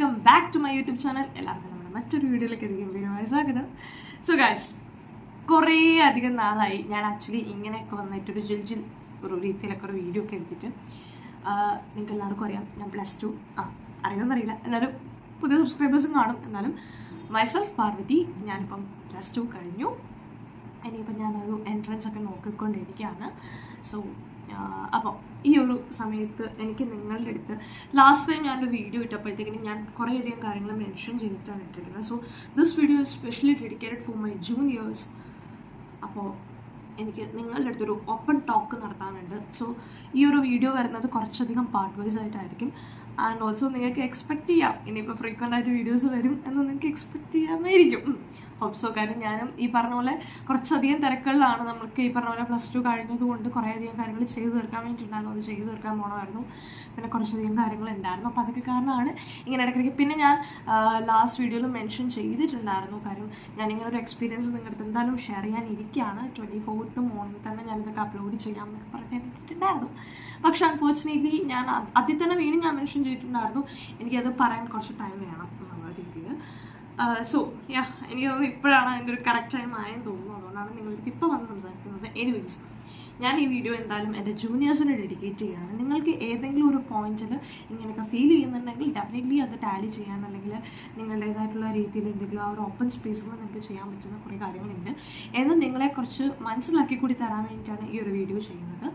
Welcome back to my YouTube channel. എല്ലാവർക്കും നമ്മുടെ മറ്റൊരു വീഡിയോയിലേക്ക് വീഡിയോ സ്വാഗതം. സോ ഗൈസ്, കുറേ അധികം നാളായി ഞാൻ ആക്ച്വലി ഇങ്ങനെയൊക്കെ വന്നിട്ടൊരു ജിൽ ഒരു രീതിയിലൊക്കെ ഒരു വീഡിയോ ഒക്കെ എടുത്തിട്ട്. നിങ്ങൾക്ക് എല്ലാവർക്കും അറിയാം, ഞാൻ +2 അറിയുമെന്നറിയില്ല, എന്നാലും പുതിയ സബ്സ്ക്രൈബേഴ്സും കാണും. എന്നാലും മൈസെൽഫ് പാർവതി, ഞാനിപ്പം +2 കഴിഞ്ഞു. ഇനിയിപ്പം ഞാനൊരു എൻട്രൻസ് ഒക്കെ നോക്കിക്കൊണ്ടിരിക്കുകയാണ്. സോ അപ്പോൾ ഈ ഒരു സമയത്ത് എനിക്ക് നിങ്ങളുടെ അടുത്ത് ലാസ്റ്റ് ടൈം ഞാനൊരു വീഡിയോ ഇട്ടപ്പോഴത്തേക്കിനും ഞാൻ കുറേയധികം കാര്യങ്ങൾ മെൻഷൻ ചെയ്തിട്ടാണ് ഇട്ടിരിക്കുന്നത്. So this video is specially dedicated for my juniors. അപ്പോൾ എനിക്ക് നിങ്ങളുടെ അടുത്തൊരു ഓപ്പൺ ടോക്ക് നടത്താനുണ്ട്. സോ ഈ ഒരു വീഡിയോ വരുന്നത് കുറച്ചധികം പാർട്ട് വൈസ് ആയിട്ടായിരിക്കും. ആൻഡ് ഓൾസോ നിങ്ങൾക്ക് എക്സ്പെക്റ്റ് ചെയ്യാം, ഇനിയിപ്പോൾ ഫ്രീക്വൻ്റ് ആയിട്ട് വീഡിയോസ് വരും എന്ന് നിങ്ങൾക്ക് എക്സ്പെക്റ്റ് ചെയ്യാമായിരിക്കും. ഹോപ്സോ. കാര്യം ഞാനും ഈ പറഞ്ഞ പോലെ കുറച്ചധികം തിരക്കുകളിലാണ്. നമുക്ക് ഈ പറഞ്ഞ പോലെ +2 കഴിഞ്ഞതുകൊണ്ട് കുറേയധികം കാര്യങ്ങൾ ചെയ്തു തീർക്കാൻ വേണ്ടിയിട്ടുണ്ടായിരുന്നു. അത് ചെയ്തു തീർക്കാൻ പോകണമായിരുന്നു. പിന്നെ കുറച്ചധികം കാര്യങ്ങളുണ്ടായിരുന്നു. അപ്പോൾ അതൊക്കെ കാരണമാണ് ഇങ്ങനെ ഇടയ്ക്കിടയ്ക്ക്. പിന്നെ ഞാൻ ലാസ്റ്റ് വീഡിയോയിൽ മെൻഷൻ ചെയ്തിട്ടുണ്ടായിരുന്നു, കാര്യം ഞാനിങ്ങനെ ഒരു എക്സ്പീരിയൻസ് നിങ്ങളുടെ അടുത്ത് എന്തായാലും ഷെയർ ചെയ്യാനിരിക്കുകയാണ്. 24th മോർണിംഗ് തന്നെ ഞാനിതൊക്കെ അപ്ലോഡ് ചെയ്യാമെന്നൊക്കെ പറഞ്ഞിട്ടുണ്ടായിരുന്നു. പക്ഷെ അൺഫോർച്ചുനേറ്റ്ലി ഞാൻ അതിൽ തന്നെ വീണ്ടും ഞാൻ മെൻഷൻ ചെയ്തിട്ടുണ്ടായിരുന്നു, എനിക്കത് പറയാൻ കുറച്ച് ടൈം വേണം എന്നുള്ള രീതിയിൽ. സോ എനിക്ക് തോന്നുന്നു ഇപ്പോഴാണ് അതിൻ്റെ ഒരു കറക്റ്റ് ടൈം ആയെന്ന് തോന്നുന്നു. അതുകൊണ്ടാണ് നിങ്ങളുടെ ഇപ്പോൾ വന്ന് സംസാരിക്കുന്നത്. എനിവേസ്, ഞാൻ ഈ വീഡിയോ എന്തായാലും എൻ്റെ ജൂനിയേഴ്സിന് ഡെഡിക്കേറ്റ് ചെയ്യുകയാണ്. നിങ്ങൾക്ക് ഏതെങ്കിലും ഒരു പോയിന്റിൽ ഇങ്ങനെയൊക്കെ ഫീൽ ചെയ്യുന്നുണ്ടെങ്കിൽ ഡെഫിനറ്റ്ലി അത് ടാലി ചെയ്യാൻ, അല്ലെങ്കിൽ നിങ്ങളുടേതായിട്ടുള്ള രീതിയിൽ എന്തെങ്കിലും ആ ഒരു ഓപ്പൺ സ്പേസിൽ നിങ്ങൾക്ക് ചെയ്യാൻ പറ്റുന്ന കുറേ കാര്യങ്ങളുണ്ട് എന്ന് നിങ്ങളെ കുറച്ച് മനസ്സിലാക്കി കൂടി തരാൻ വേണ്ടിയിട്ടാണ് ഈ ഒരു വീഡിയോ ചെയ്യുന്നത്.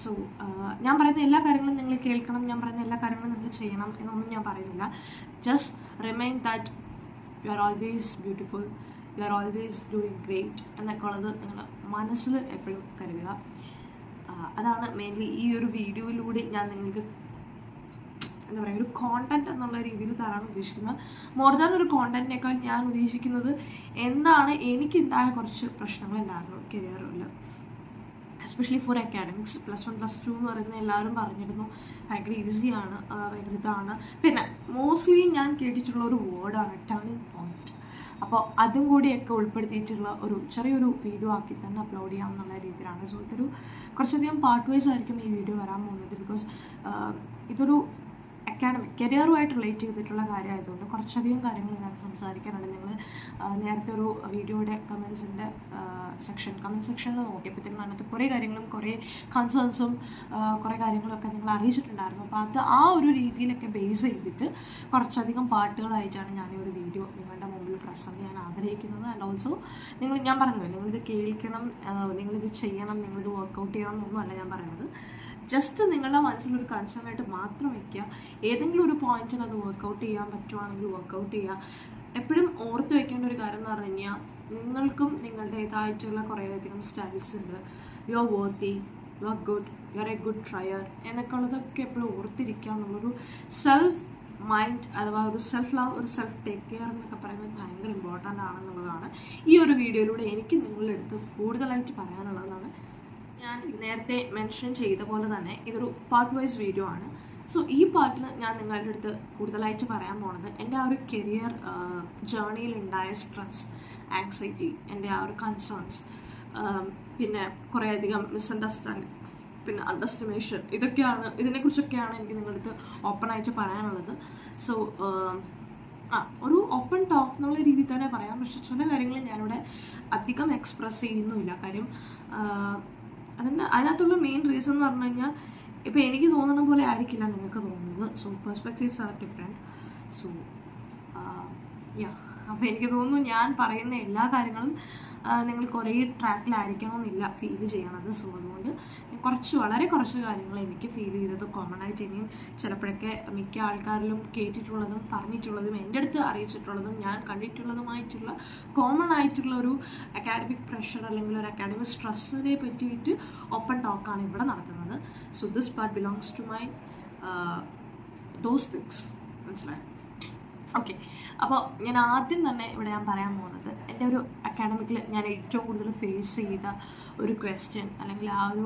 സോ ഞാൻ പറയുന്ന എല്ലാ കാര്യങ്ങളും നിങ്ങൾ കേൾക്കണം, ഞാൻ പറയുന്ന എല്ലാ കാര്യങ്ങളും നിങ്ങൾ ചെയ്യണം എന്നൊന്നും ഞാൻ പറയുന്നില്ല. Just remain that you are always beautiful, you are always doing great എന്നൊക്കെ ഉള്ളത് നിങ്ങൾ മനസ്സിൽ എപ്പോഴും കരുതുക. അതാണ് മെയിൻലി ഈ ഒരു വീഡിയോയിലൂടെ ഞാൻ നിങ്ങൾക്ക് എന്താ പറയുക, ഒരു കോണ്ടന്റ് എന്നുള്ള രീതിയിൽ തരാൻ ഉദ്ദേശിക്കുന്നത്. മോർ ദാൻ ഒരു കോണ്ടന്റിനേക്കാൾ ഞാൻ ഉദ്ദേശിക്കുന്നത് എന്താണ് എനിക്കുണ്ടായ കുറച്ച് പ്രശ്നങ്ങളുണ്ടായിരുന്നു കരിയറിൽ, എസ്പെഷ്യലി ഫോർ അക്കാഡമിക്സ്. +1 +2 എന്ന് പറയുന്നത് എല്ലാവരും പറഞ്ഞിരുന്നു ഭയങ്കര ഈസിയാണ്, ഭയങ്കര ഇതാണ്. പിന്നെ മോസ്റ്റ്ലി ഞാൻ കേട്ടിട്ടുള്ള ഒരു വേർഡാണ് ടേണിംഗ് പോയിന്റ്. അപ്പോൾ അതും കൂടിയൊക്കെ ഉൾപ്പെടുത്തിയിട്ടുള്ള ഒരു ചെറിയൊരു വീഡിയോ ആക്കി തന്നെ അപ്ലോഡ് ചെയ്യാം എന്നുള്ള രീതിയിലാണ്. സോ ഇതൊരു കുറച്ചധികം പാർട്ട് വൈസ് ആയിരിക്കും ഈ വീഡിയോ വരാൻ പോകുന്നത്. ബിക്കോസ് ഇതൊരു അക്കാഡമിക് കരിയറുമായിട്ട് റിലേറ്റ് ചെയ്തിട്ടുള്ള കാര്യമായതുകൊണ്ട് കുറച്ചധികം കാര്യങ്ങൾ ഞാൻ സംസാരിക്കാനുണ്ട്. നിങ്ങൾ നേരത്തെ ഒരു വീഡിയോയുടെ കമൻറ്റ് സെക്ഷനിൽ നോക്കിയപ്പോഴത്തേക്കും അതിനകത്ത് കുറേ കാര്യങ്ങളും കുറേ കൺസേൺസും കുറേ കാര്യങ്ങളൊക്കെ നിങ്ങൾ അറിയിച്ചിട്ടുണ്ടായിരുന്നു. അപ്പോൾ അത് ആ ഒരു രീതിയിലൊക്കെ ബേസ് ചെയ്തിട്ട് കുറച്ചധികം പാർട്ടുകളായിട്ടാണ് ഞാൻ ഈ ഒരു വീഡിയോ നിങ്ങളുടെ മുമ്പിൽ പ്രസന്റ് ചെയ്യാൻ ആഗ്രഹിക്കുന്നത്. ആൻഡ് ഓൾസോ ഞാൻ പറഞ്ഞല്ലോ, നിങ്ങളിത് കേൾക്കണം, നിങ്ങളിത് ചെയ്യണം, നിങ്ങളിത് വർക്കൗട്ട് ചെയ്യണം എന്നൊന്നുമല്ല ഞാൻ പറയുന്നത്. ജസ്റ്റ് നിങ്ങളുടെ മനസ്സിലൊരു കൺസേൺ ആയിട്ട് മാത്രം വയ്ക്കുക. ഏതെങ്കിലും ഒരു പോയിന്റിൽ അത് വർക്കൗട്ട് ചെയ്യാൻ പറ്റുവാണെങ്കിൽ വർക്കൗട്ട് ചെയ്യുക. എപ്പോഴും ഓർത്ത് വെക്കേണ്ട ഒരു കാര്യം എന്ന് പറഞ്ഞു കഴിഞ്ഞാൽ, നിങ്ങൾക്കും നിങ്ങളുടേതായിട്ടുള്ള കുറേയധികം സ്റ്റൈൽസ് ഉണ്ട്. You are worthy, you are good, you are a good trier എന്നൊക്കെ ഉള്ളതൊക്കെ എപ്പോഴും ഓർത്തിരിക്കുക എന്നുള്ളൊരു സെൽഫ് മൈൻഡ്, അഥവാ ഒരു സെൽഫ് ലവ്, ഒരു സെൽഫ് ടേക്ക് കെയർ എന്നൊക്കെ പറയുന്നത് ഭയങ്കര ഇമ്പോർട്ടൻ്റ് ആണെന്നുള്ളതാണ് ഈ ഒരു വീഡിയോയിലൂടെ എനിക്ക് നിങ്ങളുടെ അടുത്ത് കൂടുതലായിട്ട് പറയാനുള്ളതാണ്. ഞാൻ നേരത്തെ മെൻഷൻ ചെയ്ത പോലെ തന്നെ ഇതൊരു പാർട്ട് വൈസ് വീഡിയോ ആണ്. സോ ഈ പാർട്ടിൽ ഞാൻ നിങ്ങളുടെ അടുത്ത് കൂടുതലായിട്ട് പറയാൻ പോണത് എൻ്റെ ആ ഒരു കരിയർ ജേർണിയിൽ ഉണ്ടായ സ്ട്രെസ്, ആങ്സൈറ്റി, എൻ്റെ ആ ഒരു കൺസേൺസ്, പിന്നെ കുറേയധികം മിസ്അണ്ടർസ്റ്റാൻഡിങ്, പിന്നെ അണ്ടർസ്റ്റിമേഷൻ, ഇതിനെക്കുറിച്ചൊക്കെയാണ് എനിക്ക് നിങ്ങളുടെ അടുത്ത് ഓപ്പണായിട്ട് പറയാനുള്ളത്. സോ ഒരു ഓപ്പൺ ടോക്ക് എന്നുള്ള രീതിയിൽ തന്നെ പറയാം. പക്ഷെ ചില കാര്യങ്ങൾ ഞാനിവിടെ അധികം എക്സ്പ്രസ് ചെയ്യുന്നുമില്ല. കാര്യം അതിനകത്തുള്ള മെയിൻ റീസൺ എന്ന് പറഞ്ഞു കഴിഞ്ഞാൽ, ഇപ്പോൾ എനിക്ക് തോന്നുന്ന പോലെ ആയിരിക്കില്ല നിങ്ങൾക്ക് തോന്നുന്നത്. So perspectives are different. So അപ്പോൾ എനിക്ക് തോന്നുന്നു ഞാൻ പറയുന്ന എല്ലാ കാര്യങ്ങളും നിങ്ങൾ കുറേ ട്രാക്കിലായിരിക്കണമെന്നില്ല ഫീൽ ചെയ്യണത്. സോ അതുകൊണ്ട് വളരെ കുറച്ച് കാര്യങ്ങൾ എനിക്ക് ഫീൽ ചെയ്തത് കോമൺ ആയിട്ട് ഇനിയും ചിലപ്പോഴൊക്കെ മിക്ക ആൾക്കാരിലും കേട്ടിട്ടുള്ളതും പറഞ്ഞിട്ടുള്ളതും എൻ്റെ അടുത്ത് അറിയിച്ചിട്ടുള്ളതും ഞാൻ കണ്ടിട്ടുള്ളതുമായിട്ടുള്ള കോമൺ ആയിട്ടുള്ള ഒരു അക്കാഡമിക് പ്രഷർ അല്ലെങ്കിൽ ഒരു അക്കാഡമിക് സ്ട്രെസ്സിനെ പറ്റിയിട്ട് ഓപ്പൺ ടോക്കാണ് ഇവിടെ നടക്കുന്നത്. So this part belongs to my those things. മനസ്സിലായോ? ഓക്കെ. അപ്പോൾ ഞാൻ ആദ്യം തന്നെ ഇവിടെ ഞാൻ പറയാൻ പോകുന്നത് എൻ്റെ ഒരു അക്കാഡമിക്കിൽ ഞാൻ ഏറ്റവും കൂടുതൽ ഫേസ് ചെയ്ത ഒരു ക്വസ്റ്റ്യൻ, അല്ലെങ്കിൽ ആ ഒരു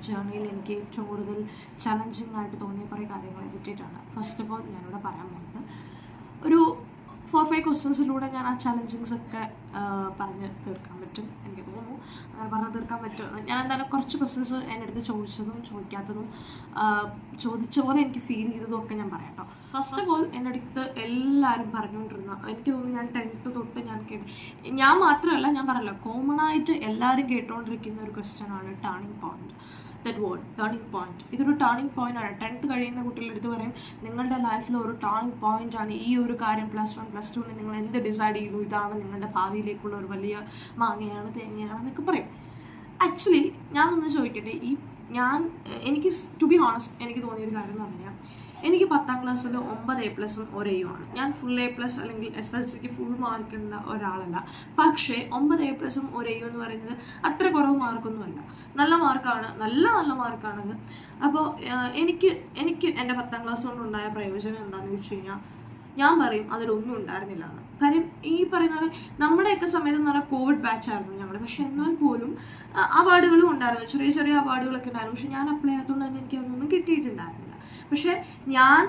ജേർണിയിൽ എനിക്ക് ഏറ്റവും കൂടുതൽ ചലഞ്ചിങ് ആയിട്ട് തോന്നിയ കുറേ കാര്യങ്ങളെ പറ്റിയിട്ടാണ്. ഫസ്റ്റ് ഓഫ് ഓൾ ഞാനിവിടെ പറയാൻ പോകുന്നത് ഒരു 4-5 ക്വസ്റ്റ്യൻസിലൂടെ ഞാൻ ആ ചലഞ്ചിങ്സ് ഒക്കെ പറഞ്ഞ് തീർക്കാൻ പറ്റും, എനിക്ക് തോന്നുന്നു. അങ്ങനെ പറഞ്ഞ് തീർക്കാൻ പറ്റും. ഞാൻ എന്തായാലും കുറച്ച് ക്വസ്റ്റ്യൻസ് എൻ്റെ അടുത്ത് ചോദിച്ചതും ചോദിക്കാത്തതും ചോദിച്ച പോലെ എനിക്ക് ഫീൽ ചെയ്തതും ഒക്കെ ഞാൻ പറയാം കേട്ടോ. ഫസ്റ്റ് ഓഫ് ഓൾ എൻ്റെ അടുത്ത് എല്ലാവരും പറഞ്ഞുകൊണ്ടിരുന്ന, എനിക്ക് തോന്നുന്നു ഞാൻ 10th തൊട്ട് ഞാൻ മാത്രമല്ല, ഞാൻ പറയല്ലോ, കോമൺ ആയിട്ട് എല്ലാവരും കേട്ടുകൊണ്ടിരിക്കുന്ന ഒരു ക്വസ്റ്റ്യൻ ആണ് turning point. That word turning point, ഇതൊരു ടേണിംഗ് പോയിന്റ് ആണ്. 10th കഴിയുന്ന കുട്ടികളുടെ അടുത്ത് പറയും നിങ്ങളുടെ ലൈഫിൽ ഒരു ടേണിംഗ് പോയിന്റ് ആണ് ഈ ഒരു കാര്യം. +1 +2 നിങ്ങൾ എന്ത് ഡിസൈഡ് ചെയ്തു, ഇതാണ് നിങ്ങളുടെ ഭാവിയിലേക്കുള്ള ഒരു വലിയ മാങ്ങയാണ് തേങ്ങയാണ് എന്നൊക്കെ പറയും. ആക്ച്വലി ഞാനൊന്ന് ചോദിക്കട്ടെ, എനിക്ക് ടു ബി ഹോണസ്റ്റ് എനിക്ക് തോന്നിയൊരു കാര്യം എന്ന് പറഞ്ഞാൽ, എനിക്ക് 10th ക്ലാസ്സിൽ 9 A+ഉം 1 A ആണ്. ഞാൻ ഫുൾ A+ അല്ലെങ്കിൽ SLCക്ക് ഫുൾ മാർക്കുള്ള ഒരാളല്ല. പക്ഷേ 9 A+ഉം 1 A എന്ന് പറയുന്നത് അത്ര കുറവ് മാർക്കൊന്നുമല്ല, നല്ല മാർക്കാണ്, നല്ല മാർക്കാണത്. അപ്പോൾ എനിക്ക് എൻ്റെ 10th ക്ലാസ് കൊണ്ടുണ്ടായ പ്രയോജനം എന്താണെന്ന് വെച്ച് കഴിഞ്ഞാൽ, ഞാൻ പറയും അതിലൊന്നും ഉണ്ടായിരുന്നില്ല എന്ന്. കാര്യം ഈ പറയുന്ന പോലെ നമ്മുടെയൊക്കെ സമയത്ത് എന്ന് പറഞ്ഞാൽ കോവിഡ് ബാച്ച് ആയിരുന്നു ഞങ്ങൾ. പക്ഷെ എന്നാൽ പോലും അവാർഡുകളും ഉണ്ടായിരുന്നു, ചെറിയ ചെറിയ അവാർഡുകളൊക്കെ ഉണ്ടായിരുന്നു. പക്ഷെ ഞാൻ അപ്ലൈ ചെയ്യാത്തതുകൊണ്ട് തന്നെ എനിക്കതൊന്നും കിട്ടിയിട്ടുണ്ടായിരുന്നില്ല. പക്ഷെ ഞാൻ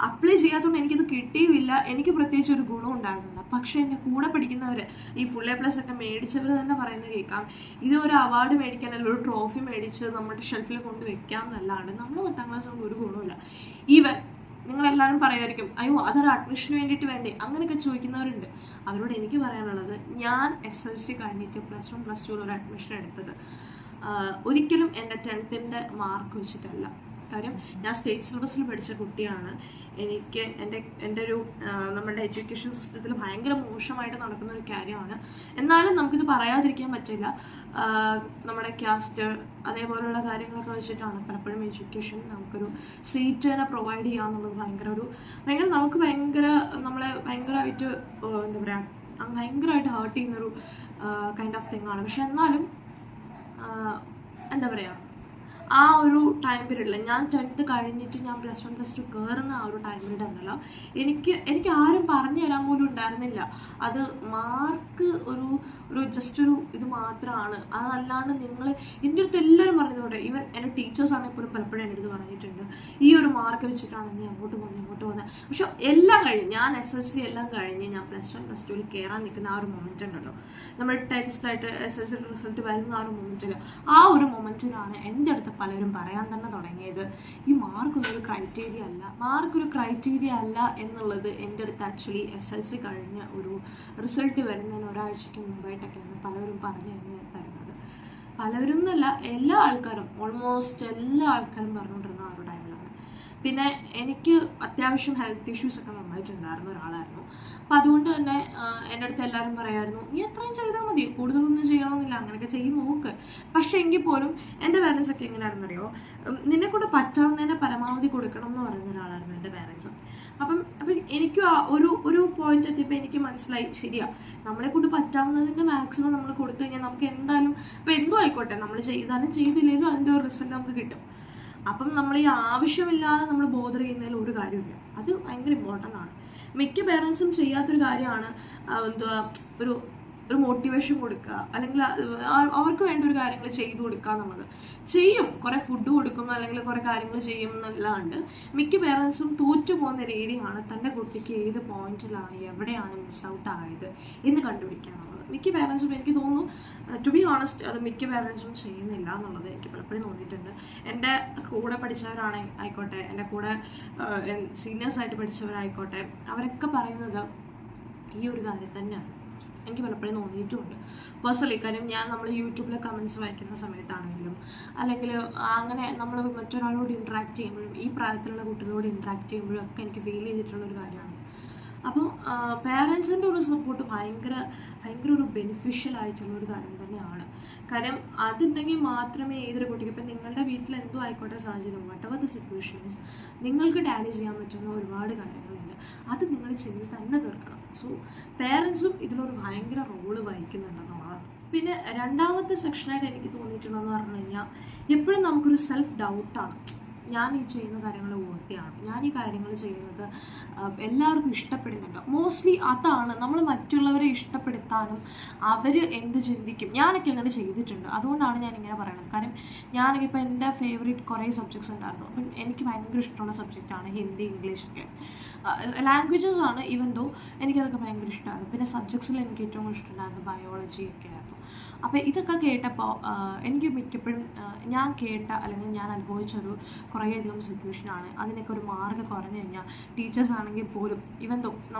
അപ്ലൈ ചെയ്യാത്തതുകൊണ്ട് എനിക്കത് കിട്ടിയുമില്ല, എനിക്ക് പ്രത്യേകിച്ച് ഒരു ഗുണം ഉണ്ടായിരുന്നില്ല. പക്ഷെ എൻ്റെ കൂടെ പഠിക്കുന്നവർ, ഈ ഫുൾ A+ ഒക്കെ മേടിച്ചവർ തന്നെ പറയുന്നത് കേൾക്കാം, ഇത് ഒരു അവാർഡ് മേടിക്കാനല്ല, ഒരു ട്രോഫി മേടിച്ച് നമ്മുടെ ഷെൽഫിൽ കൊണ്ട് വെക്കാം എന്നല്ലാണ്ട് നമ്മൾ 10th ക്ലാസ് കൊണ്ട് ഒരു ഗുണമില്ല. ഈവൻ നിങ്ങളെല്ലാവരും പറയുമായിരിക്കും, അയ്യോ അതൊരു അഡ്മിഷന് വേണ്ടിയിട്ട് വേണ്ടേ, അങ്ങനെയൊക്കെ ചോദിക്കുന്നവരുണ്ട്. അവരോട് എനിക്ക് പറയാനുള്ളത്, ഞാൻ SLC കഴിഞ്ഞിട്ട് +1 +2 ഒരു അഡ്മിഷൻ എടുത്തത് ഒരിക്കലും എൻ്റെ 10th മാർക്ക് വെച്ചിട്ടല്ല. കാര്യം ഞാൻ സ്റ്റേറ്റ് സിലബസിൽ പഠിച്ച കുട്ടിയാണ്. എനിക്ക് എൻ്റെ ഒരു നമ്മുടെ എഡ്യൂക്കേഷൻ സിസ്റ്റത്തിൽ ഭയങ്കര മോശമായിട്ട് നടക്കുന്ന ഒരു കാര്യമാണ്. എന്നാലും നമുക്കിത് പറയാതിരിക്കാൻ പറ്റില്ല. നമ്മുടെ കാസ്റ്റ് അതേപോലെയുള്ള കാര്യങ്ങളൊക്കെ വെച്ചിട്ടാണ് പലപ്പോഴും എഡ്യൂക്കേഷൻ നമുക്കൊരു സീറ്റ് തന്നെ പ്രൊവൈഡ് ചെയ്യുക എന്നുള്ളത് നമ്മളെ ഭയങ്കരമായിട്ട് എന്താ പറയുക, ഭയങ്കരമായിട്ട് ഹേർട്ട് ചെയ്യുന്നൊരു കൈൻഡ് ഓഫ് തിങ് ആണ്. പക്ഷെ എന്നാലും എന്താ പറയുക, ആ ഒരു ടൈം പീരീഡിൽ ഞാൻ 10th കഴിഞ്ഞിട്ട് ഞാൻ +1 +2 കയറുന്ന ആ ഒരു ടൈം പീരീഡ് എന്നല്ല, എനിക്ക് ആരും പറഞ്ഞു തരാൻ പോലും ഉണ്ടായിരുന്നില്ല. അത് മാർക്ക് ഒരു ജസ്റ്റ് ഒരു ഇത് മാത്രമാണ്. അതല്ലാണ്ട് എൻ്റെ അടുത്ത് എല്ലാവരും പറഞ്ഞതോടെ, ഈവൻ എൻ്റെ ടീച്ചേഴ്സ് ആണെങ്കിൽ പോലും പലപ്പോഴും എൻ്റെ അടുത്ത് പറഞ്ഞിട്ടുണ്ട്, ഈ ഒരു മാർക്ക് വെച്ചിട്ടാണ് നീ അങ്ങോട്ട് പോകുന്നത്. പക്ഷെ എല്ലാം കഴിഞ്ഞ് ഞാൻ SLC എല്ലാം കഴിഞ്ഞ് ഞാൻ +1 +2 കയറാൻ നിൽക്കുന്ന ആ ഒരു മൊമെൻ്റ് ഉണ്ടല്ലോ, നമ്മൾ ടെൻസ്ഡായിട്ട് SLC റിസൾട്ട് വരുന്ന ആ ഒരു മൊമെൻറ്റിൽ, ആ ഒരു മൊമെൻറ്റിലാണ് എൻ്റെ അടുത്ത് പലരും പറയാൻ തന്നെ തുടങ്ങിയത്, ഈ മാർക്കൊരു ക്രൈറ്റീരിയ അല്ല എന്നുള്ളത്. എൻ്റെ അടുത്ത് ആക്ച്വലി SLC കഴിഞ്ഞ ഒരു റിസൾട്ട് വരുന്നതിന് ഒരാഴ്ചയ്ക്ക് മുമ്പായിട്ടൊക്കെയാണ് പലരും പറഞ്ഞു തരുന്നത്. പലരും എന്നല്ല, എല്ലാ ആൾക്കാരും, ഓൾമോസ്റ്റ് എല്ലാ ആൾക്കാരും പറഞ്ഞുകൊണ്ടിരുന്ന ആ ഒരു ടൈമിലാണ്. പിന്നെ എനിക്ക് അത്യാവശ്യം ഹെൽത്ത് ഇഷ്യൂസ് ഒക്കെ നന്നായിട്ടുണ്ടായിരുന്ന ഒരാളായിരുന്നു. അപ്പം അതുകൊണ്ട് തന്നെ എൻ്റെ അടുത്ത് എല്ലാവരും പറയായിരുന്നു, നീ എത്രയും ചെയ്താൽ മതി, കൂടുതലൊന്നും ചെയ്യണമെന്നില്ല, അങ്ങനെയൊക്കെ ചെയ്ത് നോക്ക്. പക്ഷെ എങ്കിൽ പോലും എൻ്റെ പാരൻസ് ഒക്കെ എങ്ങനെയാണെന്നറിയോ, നിന്നെ കൊണ്ട് പറ്റാവുന്നതിനെ പരമാവധി കൊടുക്കണം എന്ന് പറയുന്ന ഒരാളായിരുന്നു എൻ്റെ പാരൻസ്. അപ്പം എനിക്ക് ഒരു പോയിന്റ് എത്തിയപ്പോൾ എനിക്ക് മനസ്സിലായി, ശരിയാ, നമ്മളെ കൊണ്ട് പറ്റാവുന്നതിൻ്റെ മാക്സിമം നമ്മൾ കൊടുത്തു കഴിഞ്ഞാൽ നമുക്ക് എന്തായാലും ഇപ്പം എന്തോ ആയിക്കോട്ടെ, നമ്മൾ ചെയ്താലും ചെയ്തില്ലെങ്കിലും അതിൻ്റെ ഒരു റിസൾട്ട് നമുക്ക് കിട്ടും. അപ്പം നമ്മൾ ഈ ആവശ്യമില്ലാതെ നമ്മൾ ബോധർ ചെയ്യുന്നതിൽ ഒരു കാര്യമില്ല. അത് ഭയങ്കര ഇമ്പോർട്ടൻ്റ് ആണ്. മിക്ക പേരൻസും ചെയ്യാത്തൊരു കാര്യമാണ് എന്തുവാ ഒരു മോട്ടിവേഷൻ കൊടുക്കുക, അല്ലെങ്കിൽ അവർക്ക് വേണ്ട ഒരു കാര്യങ്ങൾ ചെയ്തു കൊടുക്കുക എന്നുള്ളത്. ചെയ്യും, കുറേ ഫുഡ് കൊടുക്കും, അല്ലെങ്കിൽ കുറേ കാര്യങ്ങൾ ചെയ്യും എന്നല്ലാണ്ട് മിക്ക പേരൻസും തോറ്റു പോകുന്ന രീതിയാണ് തൻ്റെ കുട്ടിക്ക് ഏത് പോയിന്റിലാണ്, എവിടെയാണ് മിസ് ഔട്ട് ആയത് എന്ന് കണ്ടുപിടിക്കാനുള്ളത്. മിക്ക പേരൻസും, എനിക്ക് തോന്നുന്നു, ടു ബി ഓണസ്റ്റ്, അത് മിക്ക പേരൻസും ചെയ്യുന്നില്ല എന്നുള്ളത് എനിക്ക് പലപ്പോഴും തോന്നിയിട്ടുണ്ട്. എൻ്റെ കൂടെ പഠിച്ചവരായിക്കോട്ടെ, എൻ്റെ കൂടെ സീനിയേഴ്സായിട്ട് പഠിച്ചവരായിക്കോട്ടെ, അവരൊക്കെ പറയുന്നത് ഈ ഒരു കാര്യം തന്നെയാണ്. എനിക്ക് പലപ്പോഴും തോന്നിയിട്ടുമുണ്ട് പേഴ്സണലി. കാര്യം നമ്മൾ യൂട്യൂബിലെ കമൻറ്റ്സ് വായിക്കുന്ന സമയത്താണെങ്കിലും, അല്ലെങ്കിൽ അങ്ങനെ നമ്മൾ മറ്റൊരാളോട് ഇൻട്രാക്ട് ചെയ്യുമ്പോഴും, ഈ പ്രായത്തിലുള്ള കുട്ടികളോട് ഇൻട്രാക്ട് ചെയ്യുമ്പോഴും ഒക്കെ എനിക്ക് ഫീൽ ചെയ്തിട്ടുള്ളൊരു കാര്യമാണ്. അപ്പോൾ പേരൻസിൻ്റെ ഒരു സപ്പോർട്ട് ഭയങ്കര ഒരു ബെനിഫിഷ്യൽ ആയിട്ടുള്ളൊരു കാര്യം തന്നെയാണ്. കാര്യം അതുണ്ടെങ്കിൽ മാത്രമേ ഏതൊരു കുട്ടിക്ക്, ഇപ്പം നിങ്ങളുടെ വീട്ടിൽ എന്തോ ആയിക്കോട്ടെ സാഹചര്യം, വട്ടവർ ദ സിറ്റുവേഷൻസ്, നിങ്ങൾക്ക് ടാലി ചെയ്യാൻ പറ്റുന്ന ഒരുപാട് കാര്യങ്ങളുണ്ട്. അത് നിങ്ങൾ ചെയ്ത് തന്നെ തീർക്കണം. സോ പേരൻസും ഇതിലൊരു ഭയങ്കര റോള് വഹിക്കുന്നുണ്ടെന്നുള്ളതാണ്. പിന്നെ രണ്ടാമത്തെ സെക്ഷനായിട്ട് എനിക്ക് തോന്നിയിട്ടുള്ളതെന്ന് പറഞ്ഞു കഴിഞ്ഞാൽ, എപ്പോഴും നമുക്കൊരു സെൽഫ് ഡൗട്ടാണ്, ഞാൻ ഈ ചെയ്യുന്ന കാര്യങ്ങൾ ഓർത്തിയാണ്, ഞാൻ ഈ കാര്യങ്ങൾ ചെയ്യുന്നത് എല്ലാവർക്കും ഇഷ്ടപ്പെടുന്നുണ്ട്. മോസ്റ്റ്ലി അതാണ്, നമ്മൾ മറ്റുള്ളവരെ ഇഷ്ടപ്പെടുത്താനും അവർ എന്ത് ചിന്തിക്കും, ഞാനൊക്കെ അങ്ങനെ ചെയ്തിട്ടുണ്ട്. അതുകൊണ്ടാണ് ഞാൻ ഇങ്ങനെ പറയുന്നത്. കാര്യം ഞാനൊക്കെ ഇപ്പോൾ എൻ്റെ ഫേവറേറ്റ് കുറേ സബ്ജക്ട്സ് ഉണ്ടായിരുന്നു. അപ്പം എനിക്ക് ഭയങ്കര ഇഷ്ടമുള്ള സബ്ജക്റ്റാണ് ഹിന്ദി, ഇംഗ്ലീഷൊക്കെ. ലാംഗ്വേജസ് ആണ്. ഈവൻ ദോ എനിക്കതൊക്കെ ഭയങ്കര ഇഷ്ടമായിരുന്നു. പിന്നെ സബ്ജക്ട്സിൽ എനിക്ക് ഏറ്റവും ഇഷ്ടമുണ്ടായിരുന്നു ബയോളജി ഒക്കെ ആയിരുന്നു. അപ്പോൾ ഇതൊക്കെ കേട്ടപ്പോൾ എനിക്ക് മിക്കപ്പോഴും ഞാൻ കേട്ട അല്ലെങ്കിൽ ഞാൻ അനുഭവിച്ചൊരു കുറേയധികം സിറ്റുവേഷനാണ്. അതിനൊക്കെ ഒരു മാർക്ക് കുറഞ്ഞു കഴിഞ്ഞാൽ ടീച്ചേഴ്സ് ആണെങ്കിൽ പോലും ഈവൻ ദോ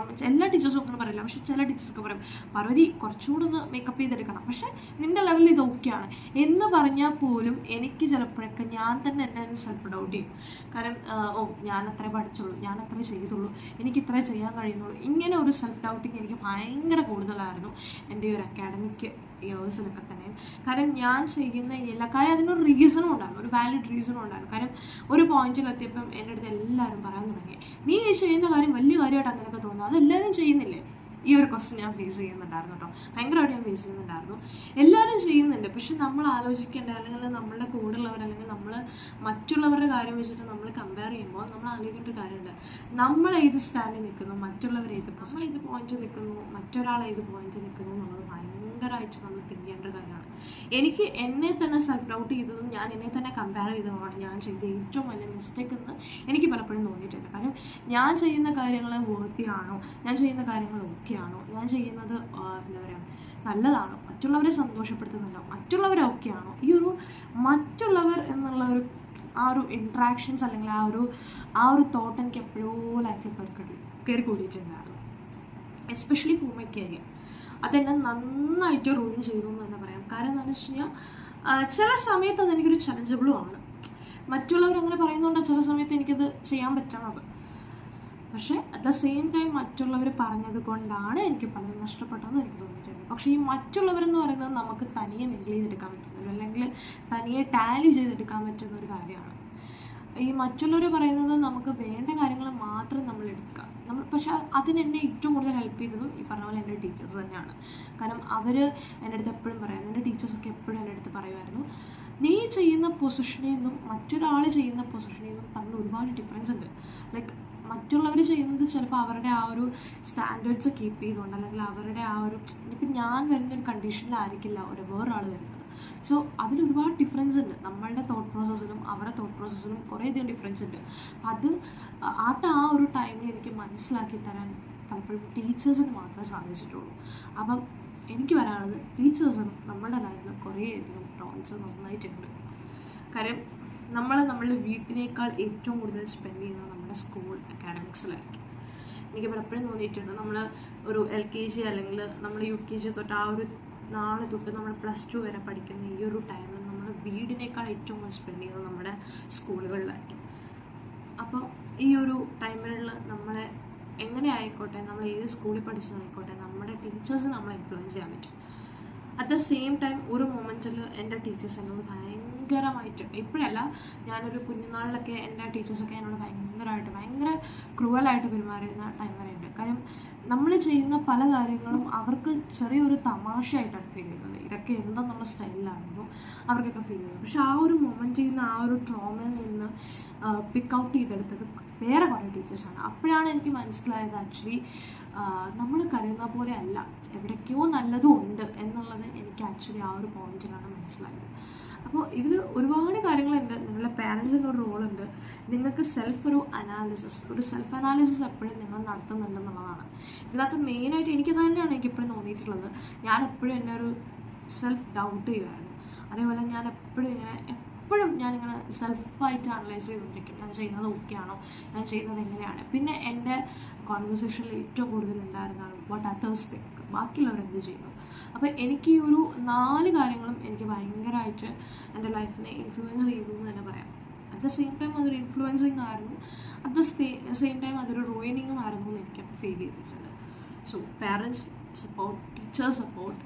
എല്ലാ ടീച്ചേഴ്സും ഒന്നും പറയില്ല, പക്ഷേ ചില ടീച്ചേഴ്സൊക്കെ പറയും പർവതി കുറച്ചുകൂടെ ഒന്ന് മേക്കപ്പ് ചെയ്തെടുക്കണം, പക്ഷേ നിൻ്റെ ലെവലിൽ ഇത് ഓക്കെയാണ് എന്ന് പറഞ്ഞാൽ പോലും എനിക്ക് ചിലപ്പോഴൊക്കെ ഞാൻ തന്നെ എന്നെ സെൽഫ് ഡൗട്ട് ചെയ്യും. കാരണം ഞാൻ അത്രേ പഠിച്ചുള്ളൂ, ഞാൻ അത്രേ ചെയ്തുള്ളൂ, എനിക്ക് ഇത്രേ ചെയ്യാൻ കഴിയുന്നുള്ളൂ. ഇങ്ങനെ ഒരു സെൽഫ് ഡൗട്ടിങ് എനിക്ക് ഭയങ്കര കൂടുതലായിരുന്നു എൻ്റെ ഒരു അക്കാഡമിക് ഇയേഴ്സിലൊക്കെ തന്നെയും. കാരണം ഞാൻ ചെയ്യുന്ന എല്ലാ കാര്യം അതിനൊരു റീസണും ഉണ്ടായിരുന്നു, ഒരു വാലിഡ് റീസണും ഉണ്ടായിരുന്നു. കാരണം ഒരു പോയിന്റിലെത്തിയപ്പം എൻ്റെ അടുത്ത് എല്ലാവരും പറയാൻ തുടങ്ങി, നീ ചെയ്യുന്ന കാര്യം വലിയ കാര്യമായിട്ടാണ് നിനക്ക് തോന്നുന്നത്, അതെല്ലാവരും ചെയ്യുന്നില്ലേ? ഈ ഒരു ക്വസ്റ്റ്യൻ ഞാൻ ഫേസ് ചെയ്യുന്നുണ്ടായിരുന്നു കേട്ടോ, ഭയങ്കരമായിട്ട് ഞാൻ ഫേസ് ചെയ്യുന്നുണ്ടായിരുന്നു. എല്ലാവരും ചെയ്യുന്നുണ്ട്, പക്ഷെ നമ്മൾ ആലോചിക്കേണ്ട അല്ലെങ്കിൽ നമ്മളുടെ കൂടെയുള്ളവർ അല്ലെങ്കിൽ നമ്മൾ മറ്റുള്ളവരുടെ കാര്യം വെച്ചിട്ട് നമ്മൾ കമ്പയർ ചെയ്യുമ്പോൾ നമ്മൾ ആലോചിക്കേണ്ട ഒരു കാര്യമുണ്ട്, നമ്മൾ ഏത് സ്റ്റാൻഡിൽ നിൽക്കുന്നു, മറ്റുള്ളവർ ഏത് പോയിന്റ് നിൽക്കുന്നു, മറ്റൊരാൾ ഏത് പോയിന്റ് നിൽക്കുന്നു എന്നുള്ളത് ഭയങ്കരമായിട്ട് നമ്മൾ തിങ്ക് ചെയ്യേണ്ട കാര്യമാണ്. എനിക്ക് എന്നെ തന്നെ സെൽഫ് ഡൗട്ട് ചെയ്തതും ഞാൻ എന്നെ തന്നെ കമ്പയർ ചെയ്തതുമാണ് ഞാൻ ചെയ്ത ഏറ്റവും വലിയ മിസ്റ്റേക്ക് എന്ന് എനിക്ക് പലപ്പോഴും തോന്നിയിട്ടുണ്ട്. കാരണം ഞാൻ ചെയ്യുന്ന കാര്യങ്ങൾ വൃത്തിയാണോ, ഞാൻ ചെയ്യുന്ന കാര്യങ്ങൾ ഓക്കെയാണോ, ഞാൻ ചെയ്യുന്നത് എന്താ പറയുക നല്ലതാണോ, മറ്റുള്ളവരെ സന്തോഷപ്പെടുത്തുന്നുണ്ടോ, മറ്റുള്ളവരെ ഓക്കെയാണോ, ഈ ഒരു മറ്റുള്ളവർ എന്നുള്ള ഒരു ആ ഒരു ഇൻട്രാക്ഷൻസ് അല്ലെങ്കിൽ ആ ഒരു തോട്ട് എനിക്ക് എപ്പോഴോ ലൈഫിൽ കയറി കൂടിയിട്ടുണ്ടായിരുന്നു. എസ്പെഷ്യലി ഫോർ മൈ കരിയർ അതെന്നെ നന്നായിട്ട് റൂൾ ചെയ്തു എന്ന് തന്നെ പറയാം. കാരണം എന്താണെന്ന് വെച്ച് കഴിഞ്ഞാൽ ചില സമയത്ത് അതെനിക്കൊരു ചലഞ്ചബിളും ആണ്. മറ്റുള്ളവർ അങ്ങനെ പറയുന്നതുകൊണ്ട് ചില സമയത്ത് എനിക്കത് ചെയ്യാൻ പറ്റണത്. പക്ഷേ അറ്റ് ദ സെയിം ടൈം മറ്റുള്ളവർ പറഞ്ഞത് കൊണ്ടാണ് എനിക്ക് പലതും നഷ്ടപ്പെട്ടതെന്ന് എനിക്ക് തോന്നിയിട്ടുണ്ട്. പക്ഷേ ഈ മറ്റുള്ളവരെന്ന് പറയുന്നത് നമുക്ക് തനിയെ മിങ്കിൾ ചെയ്തെടുക്കാൻ പറ്റുന്നത് അല്ലെങ്കിൽ തനിയെ ടാലി ചെയ്തെടുക്കാൻ പറ്റുന്ന ഒരു കാര്യമാണ്. ഈ മറ്റുള്ളവർ പറയുന്നത് നമുക്ക് വേണ്ട കാര്യങ്ങൾ മാത്രം നമ്മൾ എടുക്കുക. പക്ഷെ അതിനെന്നെ ഏറ്റവും കൂടുതൽ ഹെൽപ്പ് ചെയ്തതും ഈ പറഞ്ഞ പോലെ എൻ്റെ ടീച്ചേഴ്സ് തന്നെയാണ്. കാരണം അവർ എൻ്റെ അടുത്ത് എപ്പോഴും പറയാം, എൻ്റെ ടീച്ചേഴ്സൊക്കെ എപ്പോഴും എൻ്റെ അടുത്ത് പറയുമായിരുന്നു, നീ ചെയ്യുന്ന പൊസിഷനിൽ നിന്നും മറ്റൊരാൾ ചെയ്യുന്ന പൊസിഷനിൽ നിന്നും തമ്മിൽ ഒരുപാട് ഡിഫറൻസ് ഉണ്ട്. ലൈക്ക് മറ്റുള്ളവർ ചെയ്യുന്നത് ചിലപ്പോൾ അവരുടെ ആ ഒരു സ്റ്റാൻഡേർഡ്സ് കീപ്പ് ചെയ്തുകൊണ്ട് അല്ലെങ്കിൽ അവരുടെ ആ ഒരു ഇപ്പം ഞാൻ വരുന്നൊരു കണ്ടീഷനിലായിരിക്കില്ല വേറൊരാൾ വരുന്നത്. സോ അതിലൊരുപാട് ഡിഫറൻസ് ഉണ്ട്. നമ്മളുടെ തോട്ട് പ്രോസസ്സിലും അവരുടെ തോട്ട് പ്രോസസ്സിലും കുറേയധികം ഡിഫറൻസ് ഉണ്ട്. അത് ആ ഒരു ടൈമിൽ എനിക്ക് മനസ്സിലാക്കി തരാൻ പലപ്പോഴും ടീച്ചേഴ്സിന് മാത്രമേ സാധിച്ചിട്ടുള്ളൂ. അപ്പം എനിക്ക് പറയാനുള്ളത് ടീച്ചേഴ്സിനും നമ്മുടെ ലൈഫിൽ കുറേയധികം റോൾസ് നന്നായിട്ടുണ്ട്. കാര്യം നമ്മളുടെ വീട്ടിനേക്കാൾ ഏറ്റവും കൂടുതൽ സ്പെൻഡ് ചെയ്യുന്നത് നമ്മുടെ സ്കൂൾ അക്കാഡമിക്സിലായിരിക്കും. എനിക്ക് പലപ്പോഴും തോന്നിയിട്ടുണ്ട് നമ്മൾ ഒരു LKG അല്ലെങ്കിൽ നമ്മൾ UKG തൊട്ട് ആ ഒരു നാളെ തൊട്ട് നമ്മൾ +2 വരെ പഠിക്കുന്ന ഈ ഒരു ടൈമിൽ നമ്മൾ വീടിനേക്കാൾ ഏറ്റവും കൂടുതൽ സ്പെൻഡ് ചെയ്യുന്നത് നമ്മുടെ സ്കൂളുകളിലായിരിക്കും. അപ്പോൾ ഈ ഒരു ടൈമിൽ നമ്മളെ എങ്ങനെ ആയിക്കോട്ടെ, നമ്മൾ ഏത് സ്കൂളിൽ പഠിച്ചതായിക്കോട്ടെ, നമ്മുടെ ടീച്ചേഴ്സ് നമ്മളെ ഇൻഫ്ലുവൻസ് ചെയ്യാൻ പറ്റും. അറ്റ് ദ സെയിം ടൈം ഒരു മൊമെൻറ്റിൽ എൻ്റെ ടീച്ചേഴ്സ് എന്നോട് ഭയങ്കരമായിട്ട്, ഇപ്പോഴല്ല ഞാനൊരു കുഞ്ഞുനാളിലൊക്കെ എൻ്റെ ടീച്ചേഴ്സൊക്കെ എന്നോട് ഭയങ്കര ക്രൂവലായിട്ട് പെരുമാറിയിരുന്ന ടൈം വരെ ഉണ്ട്. കാര്യം നമ്മൾ ചെയ്യുന്ന പല കാര്യങ്ങളും അവർക്ക് ചെറിയൊരു തമാശയായിട്ടാണ് ഫീൽ ചെയ്യുന്നത്. ഇതൊക്കെ എന്തെന്നുള്ള സ്റ്റൈലിലായിരുന്നു അവർക്കൊക്കെ ഫീൽ ചെയ്യുന്നത്. പക്ഷെ ആ ഒരു മൊമെൻറ്റിൽ നിന്ന് ആ ഒരു ട്രോമയിൽ നിന്ന് പിക്ക് ഔട്ട് ചെയ്തെടുത്തത് വേറെ കുറേ ടീച്ചേഴ്സാണ്. അപ്പോഴാണ് എനിക്ക് മനസ്സിലായത് ആക്ച്വലി നമ്മൾ കരുതുന്ന പോലെ അല്ല, എവിടേക്കോ നല്ലതും ഉണ്ട് എന്നുള്ളത് എനിക്ക് ആക്ച്വലി ആ ഒരു പോയിന്റിലാണ് മനസ്സിലായത്. അപ്പോൾ ഇതിൽ ഒരുപാട് കാര്യങ്ങളുണ്ട്. നിങ്ങളുടെ പാരൻസിൻ്റെ ഒരു റോളുണ്ട്. നിങ്ങൾക്ക് ഒരു സെൽഫ് അനാലിസിസ് എപ്പോഴും നിങ്ങൾ നടത്തുന്നുണ്ടെന്നുള്ളതാണ്. ഇതിനകത്ത് മെയിനായിട്ട് എനിക്ക് തന്നെയാണ് എനിക്കെപ്പോഴും തോന്നിയിട്ടുള്ളത്. ഞാൻ എപ്പോഴും എന്നെ ഒരു സെൽഫ് ഡൗട്ട് ചെയ്യുമായിരുന്നു. അതേപോലെ ഞാൻ എപ്പോഴും ഞാനിങ്ങനെ സെൽഫായിട്ട് അനലൈസ് ചെയ്തുകൊണ്ടിരിക്കും. ഞാൻ ചെയ്യുന്നത് ഓക്കെയാണോ, ഞാൻ ചെയ്യുന്നത് എങ്ങനെയാണ്. പിന്നെ എൻ്റെ കോൺവെർസേഷനിൽ ഏറ്റവും കൂടുതൽ ഉണ്ടായിരുന്നതാണ് വാട്ട് അതേഴ്സ് തിങ്ക്, ബാക്കിയുള്ളവർ എന്ത് ചെയ്യുന്നു. അപ്പോൾ എനിക്ക് ഈ ഒരു 4 കാര്യങ്ങളും എനിക്ക് ഭയങ്കരമായിട്ട് എൻ്റെ ലൈഫിനെ ഇൻഫ്ലുവൻസ് ചെയ്തു എന്ന് തന്നെ പറയാം. അറ്റ് ദ സെയിം ടൈം അതൊരു ഇൻഫ്ലുവൻസിങ് ആയിരുന്നു, അറ്റ് ദ സെയിം ടൈം അതൊരു റൂയിനിങ്ങും ആയിരുന്നു എന്ന് എനിക്കപ്പോൾ ഫീൽ ചെയ്തിട്ടുണ്ട്. So parents support, teachers support,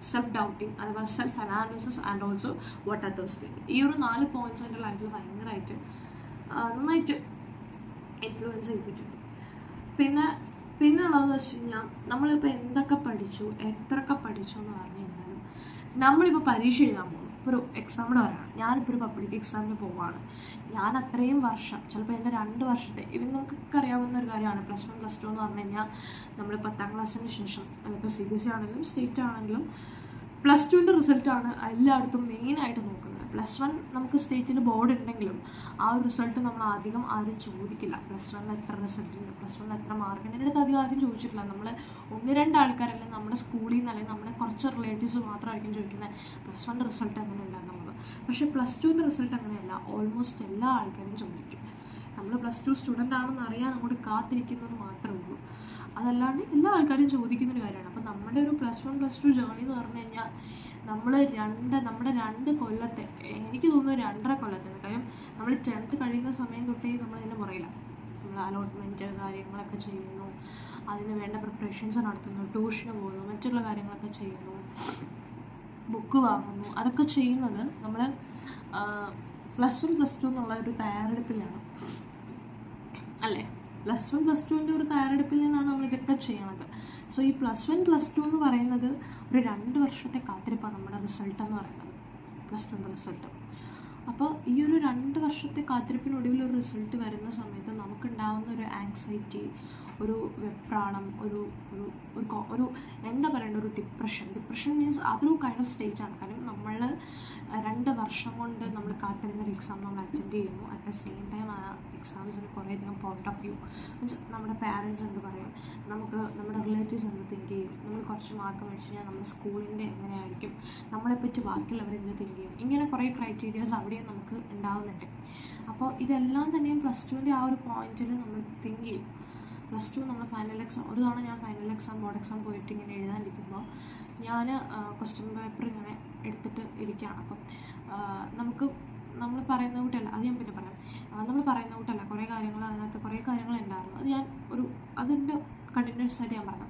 self doubting, അതുപോലെ self analysis and also what others think. ഈ ഒരു 4 പോയിന്റ്സ് എൻ്റെ ലൈഫിൽ ഭയങ്കരമായിട്ട് നന്നായിട്ട് ഇൻഫ്ലുവൻസ് ചെയ്തിട്ടുണ്ട്. പിന്നെ ഉള്ളതെന്ന് വെച്ച് കഴിഞ്ഞാൽ നമ്മളിപ്പോൾ എന്തൊക്കെ പഠിച്ചു, എത്രയൊക്കെ പഠിച്ചു എന്ന് പറഞ്ഞു കഴിഞ്ഞാലും നമ്മളിപ്പോൾ പരീക്ഷ എഴുതാൻ പോകും. ഇപ്പോൾ ഒരു എക്സാമിന് വരാണ്, ഞാനിപ്പോൾ ഒരു പബ്ലിക് എക്സാമിന് പോവുകയാണ്. ഞാൻ അത്രയും വർഷം, ചിലപ്പോൾ എൻ്റെ 2 വർഷത്തെ, ഇവൻ നമുക്കൊക്കെ അറിയാവുന്ന ഒരു കാര്യമാണ് +1 +2 എന്ന് പറഞ്ഞു കഴിഞ്ഞാൽ നമ്മൾ 10ാം ക്ലാസ്സിന് ശേഷം ഇപ്പോൾ CBSE ആണെങ്കിലും സ്റ്റേറ്റ് ആണെങ്കിലും +2ൻ്റെ റിസൾട്ടാണ് എല്ലായിടത്തും മെയിനായിട്ട് നോക്കുന്നത്. +1 നമുക്ക് സ്റ്റേറ്റിൽ ബോർഡ് ഉണ്ടെങ്കിലും ആ ഒരു റിസൾട്ട് നമ്മൾ അധികം ആരും ചോദിക്കില്ല. +1 എത്ര റിസൾട്ട് ഉണ്ട്, +1 എത്ര മാർക്ക് ഉണ്ട്, എൻ്റെ അടുത്ത് അധികം ആരും ചോദിച്ചിട്ടില്ല. നമ്മൾ 1-2 ആൾക്കാരല്ലേ നമ്മുടെ സ്കൂളിൽ നിന്ന് അല്ലെങ്കിൽ നമ്മുടെ കുറച്ച് റിലേറ്റീവ്സ് മാത്രമായിരിക്കും ചോദിക്കുന്നത് +1 റിസൾട്ട് അങ്ങനെ ഉണ്ടാകുന്നത്. പക്ഷേ +2 റിസൾട്ട് അങ്ങനെയല്ല, ഓൾമോസ്റ്റ് എല്ലാ ആൾക്കാരും ചോദിക്കും. നമ്മൾ +2 സ്റ്റുഡൻ്റ് ആണെന്ന് അറിയാൻ അങ്ങോട്ട് കാത്തിരിക്കുന്നത് മാത്രമേ ഉള്ളൂ. അതല്ലാണ്ട് എല്ലാ ആൾക്കാരും ചോദിക്കുന്നൊരു കാര്യമാണ്. അപ്പോൾ നമ്മുടെ ഒരു +1 +2 ജേർണി എന്ന് പറഞ്ഞു കഴിഞ്ഞാൽ നമ്മുടെ 2 കൊല്ലത്തെ, എനിക്ക് തോന്നുന്നു 2.5 കൊല്ലത്തെ, കാര്യം നമ്മൾ 10th കഴിയുന്ന സമയം തൊട്ടേ നമ്മൾ ഇതിന് പറയില്ല. നമ്മൾ അലോട്ട്മെൻറ്റ് കാര്യങ്ങളൊക്കെ ചെയ്യുന്നു, അതിന് വേണ്ട പ്രിപ്പറേഷൻസ് നടത്തുന്നു, ട്യൂഷന് പോകുന്നു, മറ്റുള്ള കാര്യങ്ങളൊക്കെ ചെയ്യുന്നു, ബുക്ക് വാങ്ങുന്നു. അതൊക്കെ ചെയ്യുന്നത് നമ്മൾ +1 +2 എന്നുള്ള ഒരു തയ്യാറെടുപ്പിലാണ് അല്ലേ. +1 +2ൻ്റെ ഒരു തയ്യാറെടുപ്പിൽ നിന്നാണ് നമ്മൾ ഇതൊക്കെ ചെയ്യണത്. സോ ഈ +1 +2 എന്ന് പറയുന്നത് ഒരു 2 വർഷത്തെ കാത്തിരിപ്പാണ് നമ്മുടെ റിസൾട്ട് എന്ന് പറയുന്നത്, +1 റിസൾട്ട്. അപ്പോൾ ഈ ഒരു 2 വർഷത്തെ കാത്തിരിപ്പിനൊടുവിൽ ഒരു റിസൾട്ട് വരുന്ന സമയത്ത് നമുക്കുണ്ടാകുന്ന ഒരു ആങ്സൈറ്റി, ഒരു വെപ്രാളം, ഒരു എന്താ പറയേണ്ട, ഒരു ഡിപ്രഷൻ മീൻസ് അതൊരു കൈൻഡ് ഓഫ് സ്റ്റേജാണ്. കാരണം നമ്മൾ 2 വർഷം കൊണ്ട് നമ്മൾ കാത്തിരുന്നൊരു എക്സാം നമ്മൾ അറ്റൻഡ് ചെയ്യുന്നു. അറ്റ് ദ സെയിം ടൈം ആ എക്സാംസിന് കുറേയധികം പോയിന്റ് ഓഫ് വ്യൂ മീൻസ് നമ്മുടെ പാരൻസ് എന്ത് പറയും, നമുക്ക് നമ്മുടെ റിലേറ്റീവ്സ് എന്ത് തിങ്ക് ചെയ്യും, നമ്മൾ കുറച്ച് മാർക്ക് മേടിച്ച് കഴിഞ്ഞാൽ നമ്മുടെ സ്കൂളിൻ്റെ എങ്ങനെയായിരിക്കും, നമ്മളെപ്പറ്റി ബാക്കിയുള്ളവർ എന്ത് തിങ്ക് ചെയ്യും, ഇങ്ങനെ കുറേ ക്രൈറ്റീരിയാസ് അവിടെയും നമുക്ക് ഉണ്ടാകുന്നുണ്ട്. അപ്പോൾ ഇതെല്ലാം തന്നെയും +2ൻ്റെ ആ ഒരു പോയിന്റിൽ നമ്മൾ തിങ്ക് ചെയ്യും. +2 നമ്മൾ ഫൈനൽ എക്സാം, ഒരു തവണ ഞാൻ ഫൈനൽ എക്സാം ബോർഡ് എക്സാം പോയിട്ട് ഇങ്ങനെ എഴുതാനിരിക്കുമ്പോൾ ഞാൻ ക്വസ്റ്റ്യൻ പേപ്പർ ഇങ്ങനെ എടുത്തിട്ട് ഇരിക്കുകയാണ്. അപ്പം നമ്മൾ പറയുന്ന കൂട്ടല്ല, അത് ഞാൻ പിന്നെ പറയാം, നമ്മൾ പറയുന്ന കൂട്ടല്ല, കുറേ കാര്യങ്ങൾ അതിനകത്ത് കുറേ കാര്യങ്ങൾ ഉണ്ടായിരുന്നു. അത് ഞാൻ അതിൻ്റെ കണ്ടിന്യൂസ് ആയിട്ട് ഞാൻ പറഞ്ഞു.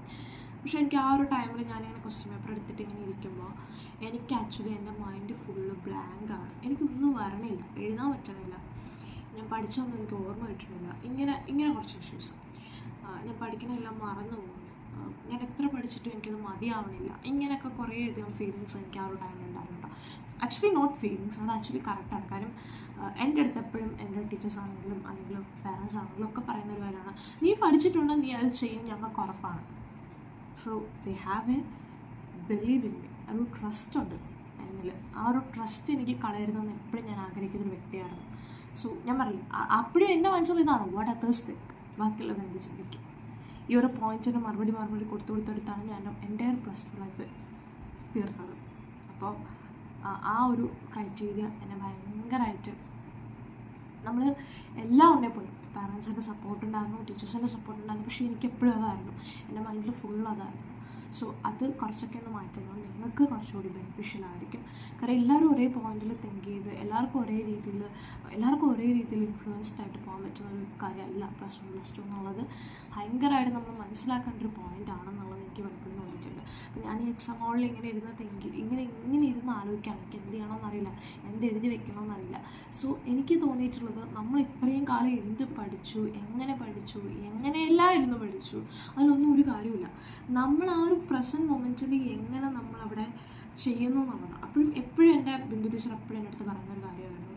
പക്ഷേ എനിക്ക് ആ ഒരു ടൈമിൽ ഞാനിങ്ങനെ ക്വസ്റ്റ്യൻ പേപ്പർ എടുത്തിട്ട് ഇങ്ങനെ ഇരിക്കുമ്പോൾ എനിക്ക് ആക്ച്വലി എൻ്റെ മൈൻഡ് ഫുള്ള് ബ്ലാങ്കാണ്. എനിക്കൊന്നും വരണില്ല, എഴുതാൻ പറ്റണില്ല, ഞാൻ പഠിച്ചൊന്നും എനിക്ക് ഓർമ്മ കിട്ടണില്ല. ഇങ്ങനെ കുറച്ച് ഇഷ്യൂസ്. ഞാൻ പഠിക്കണമെല്ലാം മറന്നു പോകുന്നു, ഞാൻ എത്ര പഠിച്ചിട്ടും എനിക്കത് മതിയാവണില്ല. ഇങ്ങനെയൊക്കെ കുറേയധികം ഫീലിങ്സ് എനിക്ക് ആ ഒരു ടൈമിൽ ഉണ്ടായിരുന്നു. ആക്ച്വലി നോട്ട് ഫീലിങ്സ്, അത് ആക്ച്വലി കറക്റ്റാണ്. കാര്യം എൻ്റെ അടുത്ത് എപ്പോഴും എൻ്റെ ടീച്ചേഴ്സ് ആണെങ്കിലും അല്ലെങ്കിൽ പാരൻസ് ആണെങ്കിലും ഒക്കെ പറയുന്ന ഒരു കാര്യമാണ്, നീ പഠിച്ചിട്ടുണ്ടോ, നീ അത് ചെയ്യും, ഞങ്ങൾക്ക് ഉറപ്പാണ്. So they have A believe in me, ഒരു ട്രസ്റ്റ് ഉണ്ട് എന്നിൽ. ആ ഒരു ട്രസ്റ്റ് എനിക്ക് കളയരുതെന്ന് എപ്പോഴും ഞാൻ ആഗ്രഹിക്കുന്നൊരു വ്യക്തിയാണ്. സോ ഞാൻ പറയില്ല, അപ്പോഴും എൻ്റെ മനസ്സിൽ ഇതാണ്, വാട്ട് അതേഴ്സ് തിങ്ക്, ബാക്കിയുള്ളത് എന്ത് ചിന്തിക്കും. ഈ ഒരു പോയിന്റിന് മറുപടി കൊടുത്തെടുത്താണ് ഞാൻ എൻ്റെ +2 ലൈഫ് തീർത്തത്. അപ്പോൾ ആ ഒരു ക്രൈറ്റീരിയ എന്നെ ഭയങ്കരമായിട്ട്, നമ്മൾ എല്ലാം ഉണ്ടേ പോയി, പാരൻസിൻ്റെ സപ്പോർട്ട് ഉണ്ടായിരുന്നു, ടീച്ചേഴ്സിൻ്റെ സപ്പോർട്ട് ഉണ്ടായിരുന്നു, പക്ഷേ എനിക്കെപ്പോഴും അതായിരുന്നു, എൻ്റെ മൈൻഡിൽ ഫുൾ അതായിരുന്നു. സോ അത് കുറച്ചൊക്കെ ഒന്ന് മാറ്റുന്നത് നിങ്ങൾക്ക് കുറച്ചുകൂടി ബെനിഫിഷ്യൽ ആയിരിക്കും. കാരണം എല്ലാവരും ഒരേ പോയിന്റിൽ തിങ്ക് ചെയ്ത് എല്ലാവർക്കും ഒരേ രീതിയിൽ ഇൻഫ്ലുവൻസ്ഡ് ആയിട്ട് പോകാൻ പറ്റുന്ന ഒരു കാര്യമല്ല +1 +2 എന്നുള്ളത്. ഭയങ്കരമായിട്ട് നമ്മൾ മനസ്സിലാക്കേണ്ട ഒരു പോയിന്റ് ആണെന്നുള്ളത് എനിക്ക് പലപ്പോഴും തോന്നിയിട്ടുണ്ട്. അപ്പോൾ ഞാൻ ഈ എക്സാം ഹോളിൽ ഇങ്ങനെ ഇരുന്ന് ആലോചിക്കാം, എനിക്ക് എന്ത് ചെയ്യണമെന്ന് അറിയില്ല, എന്ത് എഴുതി വെക്കണമെന്നറിയില്ല. സോ എനിക്ക് തോന്നിയിട്ടുള്ളത്, നമ്മൾ ഇത്രയും കാലം എന്ത് പഠിച്ചു, എങ്ങനെയെല്ലാം ഇരുന്ന് പഠിച്ചു, അതിലൊന്നും ഒരു കാര്യമില്ല. നമ്മൾ ആ ഒരു പ്രസൻറ്റ് മൊമെൻറ്റിൽ എങ്ങനെ നമ്മളവിടെ ചെയ്യുന്നു എന്നുള്ളതാണ്. എപ്പോഴും എൻ്റെ ബിന്ദു ടീച്ചർ എപ്പോഴും എൻ്റെ അടുത്ത് പറയുന്നൊരു കാര്യമായിരുന്നു,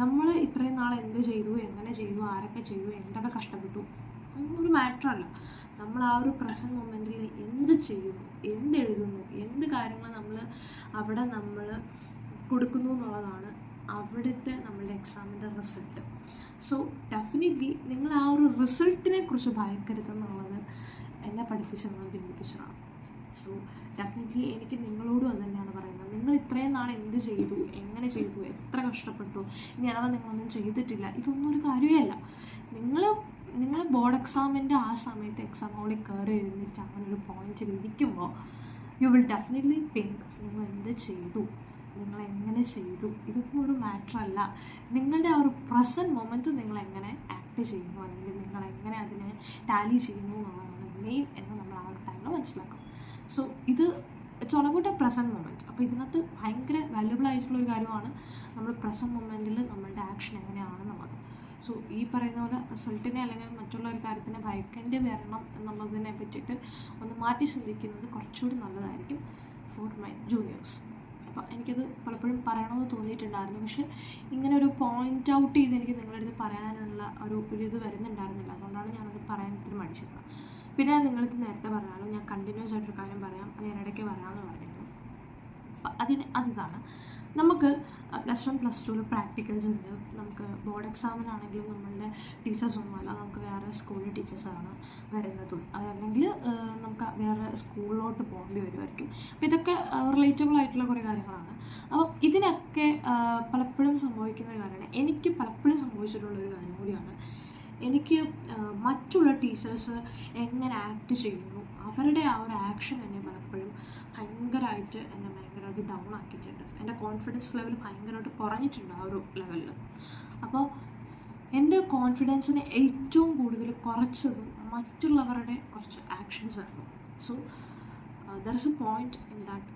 നമ്മൾ ഇത്രയും നാൾ എന്ത് ചെയ്തു, എങ്ങനെ ചെയ്തു, ആരൊക്കെ ചെയ്തു, എന്തൊക്കെ കഷ്ടപ്പെട്ടു, ഒരു മാറ്ററല്ല. നമ്മൾ ആ ഒരു പ്രസൻറ്റ് മൊമെൻറ്റിൽ എന്ത് ചെയ്യുന്നു, എന്തെഴുതുന്നു, എന്ത് കാര്യങ്ങൾ അവിടെ നമ്മൾ കൊടുക്കുന്നു എന്നുള്ളതാണ് അവിടുത്തെ നമ്മളുടെ എക്സാമിൻ്റെ റിസൾട്ട്. സോ ഡെഫിനറ്റ്ലി നിങ്ങൾ ആ ഒരു റിസൾട്ടിനെ കുറിച്ച് ഭയക്കരുതെന്നുള്ളത് എന്നെ പഠിപ്പിച്ചത് ബിന്ദു ടീച്ചറാണ്. സോ ഡെഫിനറ്റ്ലി എനിക്ക് നിങ്ങളോടും അത് തന്നെയാണ് പറയുന്നത്. നിങ്ങൾ ഇത്രയും നാൾ എന്ത് ചെയ്തു, എങ്ങനെ ചെയ്തു, എത്ര കഷ്ടപ്പെട്ടു, ഇനി അഥവാ നിങ്ങളൊന്നും ചെയ്തിട്ടില്ല, ഇതൊന്നും ഒരു കാര്യമല്ല. നിങ്ങൾ ബോർഡ് എക്സാമിൻ്റെ ആ സമയത്ത് എക്സാം ഹോളിൽ കയറി എഴുന്നിട്ട് അങ്ങനെ ഒരു പോയിന്റിൽ ഇരിക്കുമ്പോൾ യു വിൽ ഡെഫിനറ്റ്ലി തിങ്ക്, നിങ്ങൾ എന്ത് ചെയ്തു, നിങ്ങൾ എങ്ങനെ ചെയ്തു, ഇതൊന്നും ഒരു മാറ്ററല്ല. നിങ്ങളുടെ ആ ഒരു പ്രസൻറ്റ് മൊമെൻറ്റ് നിങ്ങൾ എങ്ങനെ ആക്ട് ചെയ്യുന്നു, അല്ലെങ്കിൽ നിങ്ങൾ എങ്ങനെ അതിനെ ടാലി ചെയ്യുന്നു എന്നുള്ളതാണ് മെയിൻ എന്ന് നമ്മൾ ആ ഒരു ടൈമിൽ മനസ്സിലാക്കും. So it's all about A present moment. അപ്പോൾ ഇതിനകത്ത് ഭയങ്കര വാല്യുബിൾ ആയിട്ടുള്ളൊരു കാര്യമാണ് നമ്മൾ പ്രസൻറ്റ് മൊമെൻറ്റിൽ നമ്മളുടെ ആക്ഷൻ എങ്ങനെയാണെന്നുള്ളത്. സോ ഈ പറയുന്ന പോലെ റിസൾട്ടിനെ അല്ലെങ്കിൽ മറ്റുള്ള ഒരു കാര്യത്തിനെ ഭയക്കേണ്ടി വരണം എന്നുള്ളതിനെ പറ്റിയിട്ട് ഒന്ന് മാറ്റി ചിന്തിക്കുന്നത് കുറച്ചുകൂടി നല്ലതായിരിക്കും ഫോർ മൈ ജൂനിയേഴ്സ്. അപ്പോൾ എനിക്കത് പലപ്പോഴും പറയണമെന്ന് തോന്നിയിട്ടുണ്ടായിരുന്നു, പക്ഷേ ഇങ്ങനെ ഒരു പോയിൻ്റ് ഔട്ട് ചെയ്ത് എനിക്ക് നിങ്ങളുടെ അടുത്ത് പറയാനുള്ള ഒരു ഇത് വരുന്നുണ്ടായിരുന്നില്ല. അതുകൊണ്ടാണ് ഞാനത് പറയാൻ ഇത്തിരി മടിച്ചിരുന്നത്. പിന്നെ നിങ്ങൾക്ക് നേരത്തെ പറഞ്ഞാലും ഞാൻ കണ്ടിന്യൂസ് ആയിട്ടൊരു കാര്യം പറയാം, അത് ഞാനിടയ്ക്ക് വരാമെന്ന് പറഞ്ഞിരുന്നു. അപ്പം അതിതാണ് നമുക്ക് +1 +2 പ്രാക്ടിക്കൽസ് ഉണ്ട്. നമുക്ക് ബോർഡ് എക്സാമിനാണെങ്കിലും നമ്മളുടെ ടീച്ചേഴ്സൊന്നുമല്ല, നമുക്ക് വേറെ സ്കൂളിലെ ടീച്ചേഴ്സാണ് വരുന്നതും. അതല്ലെങ്കിൽ നമുക്ക് വേറെ സ്കൂളിലോട്ട് പോകേണ്ടി വരുമായിരിക്കും. അപ്പോൾ ഇതൊക്കെ റിലേറ്റബിൾ ആയിട്ടുള്ള കുറേ കാര്യങ്ങളാണ്. അപ്പോൾ ഇതിനൊക്കെ പലപ്പോഴും സംഭവിക്കുന്ന ഒരു കാര്യമാണ്, എനിക്ക് പലപ്പോഴും സംഭവിച്ചിട്ടുള്ളൊരു കാര്യം കൂടിയാണ്. എനിക്ക് മറ്റുള്ള ടീച്ചേഴ്സ് എങ്ങനെ ആക്ട് ചെയ്യുന്നു, അവരുടെ ആ ഒരു ആക്ഷൻ എന്നെ പലപ്പോഴും ഭയങ്കരമായിട്ട് ഡൗൺ ആക്കിയിട്ടുണ്ട്. എൻ്റെ കോൺഫിഡൻസ് ലെവൽ ഭയങ്കരമായിട്ട് കുറഞ്ഞിട്ടുണ്ട് ആ ഒരു ലെവലിൽ. അപ്പോൾ എൻ്റെ കോൺഫിഡൻസിനെ ഏറ്റവും കൂടുതൽ കുറച്ചതും മറ്റുള്ളവരുടെ കുറച്ച് ആക്ഷൻസ് ആയിരുന്നു. So there is A point in that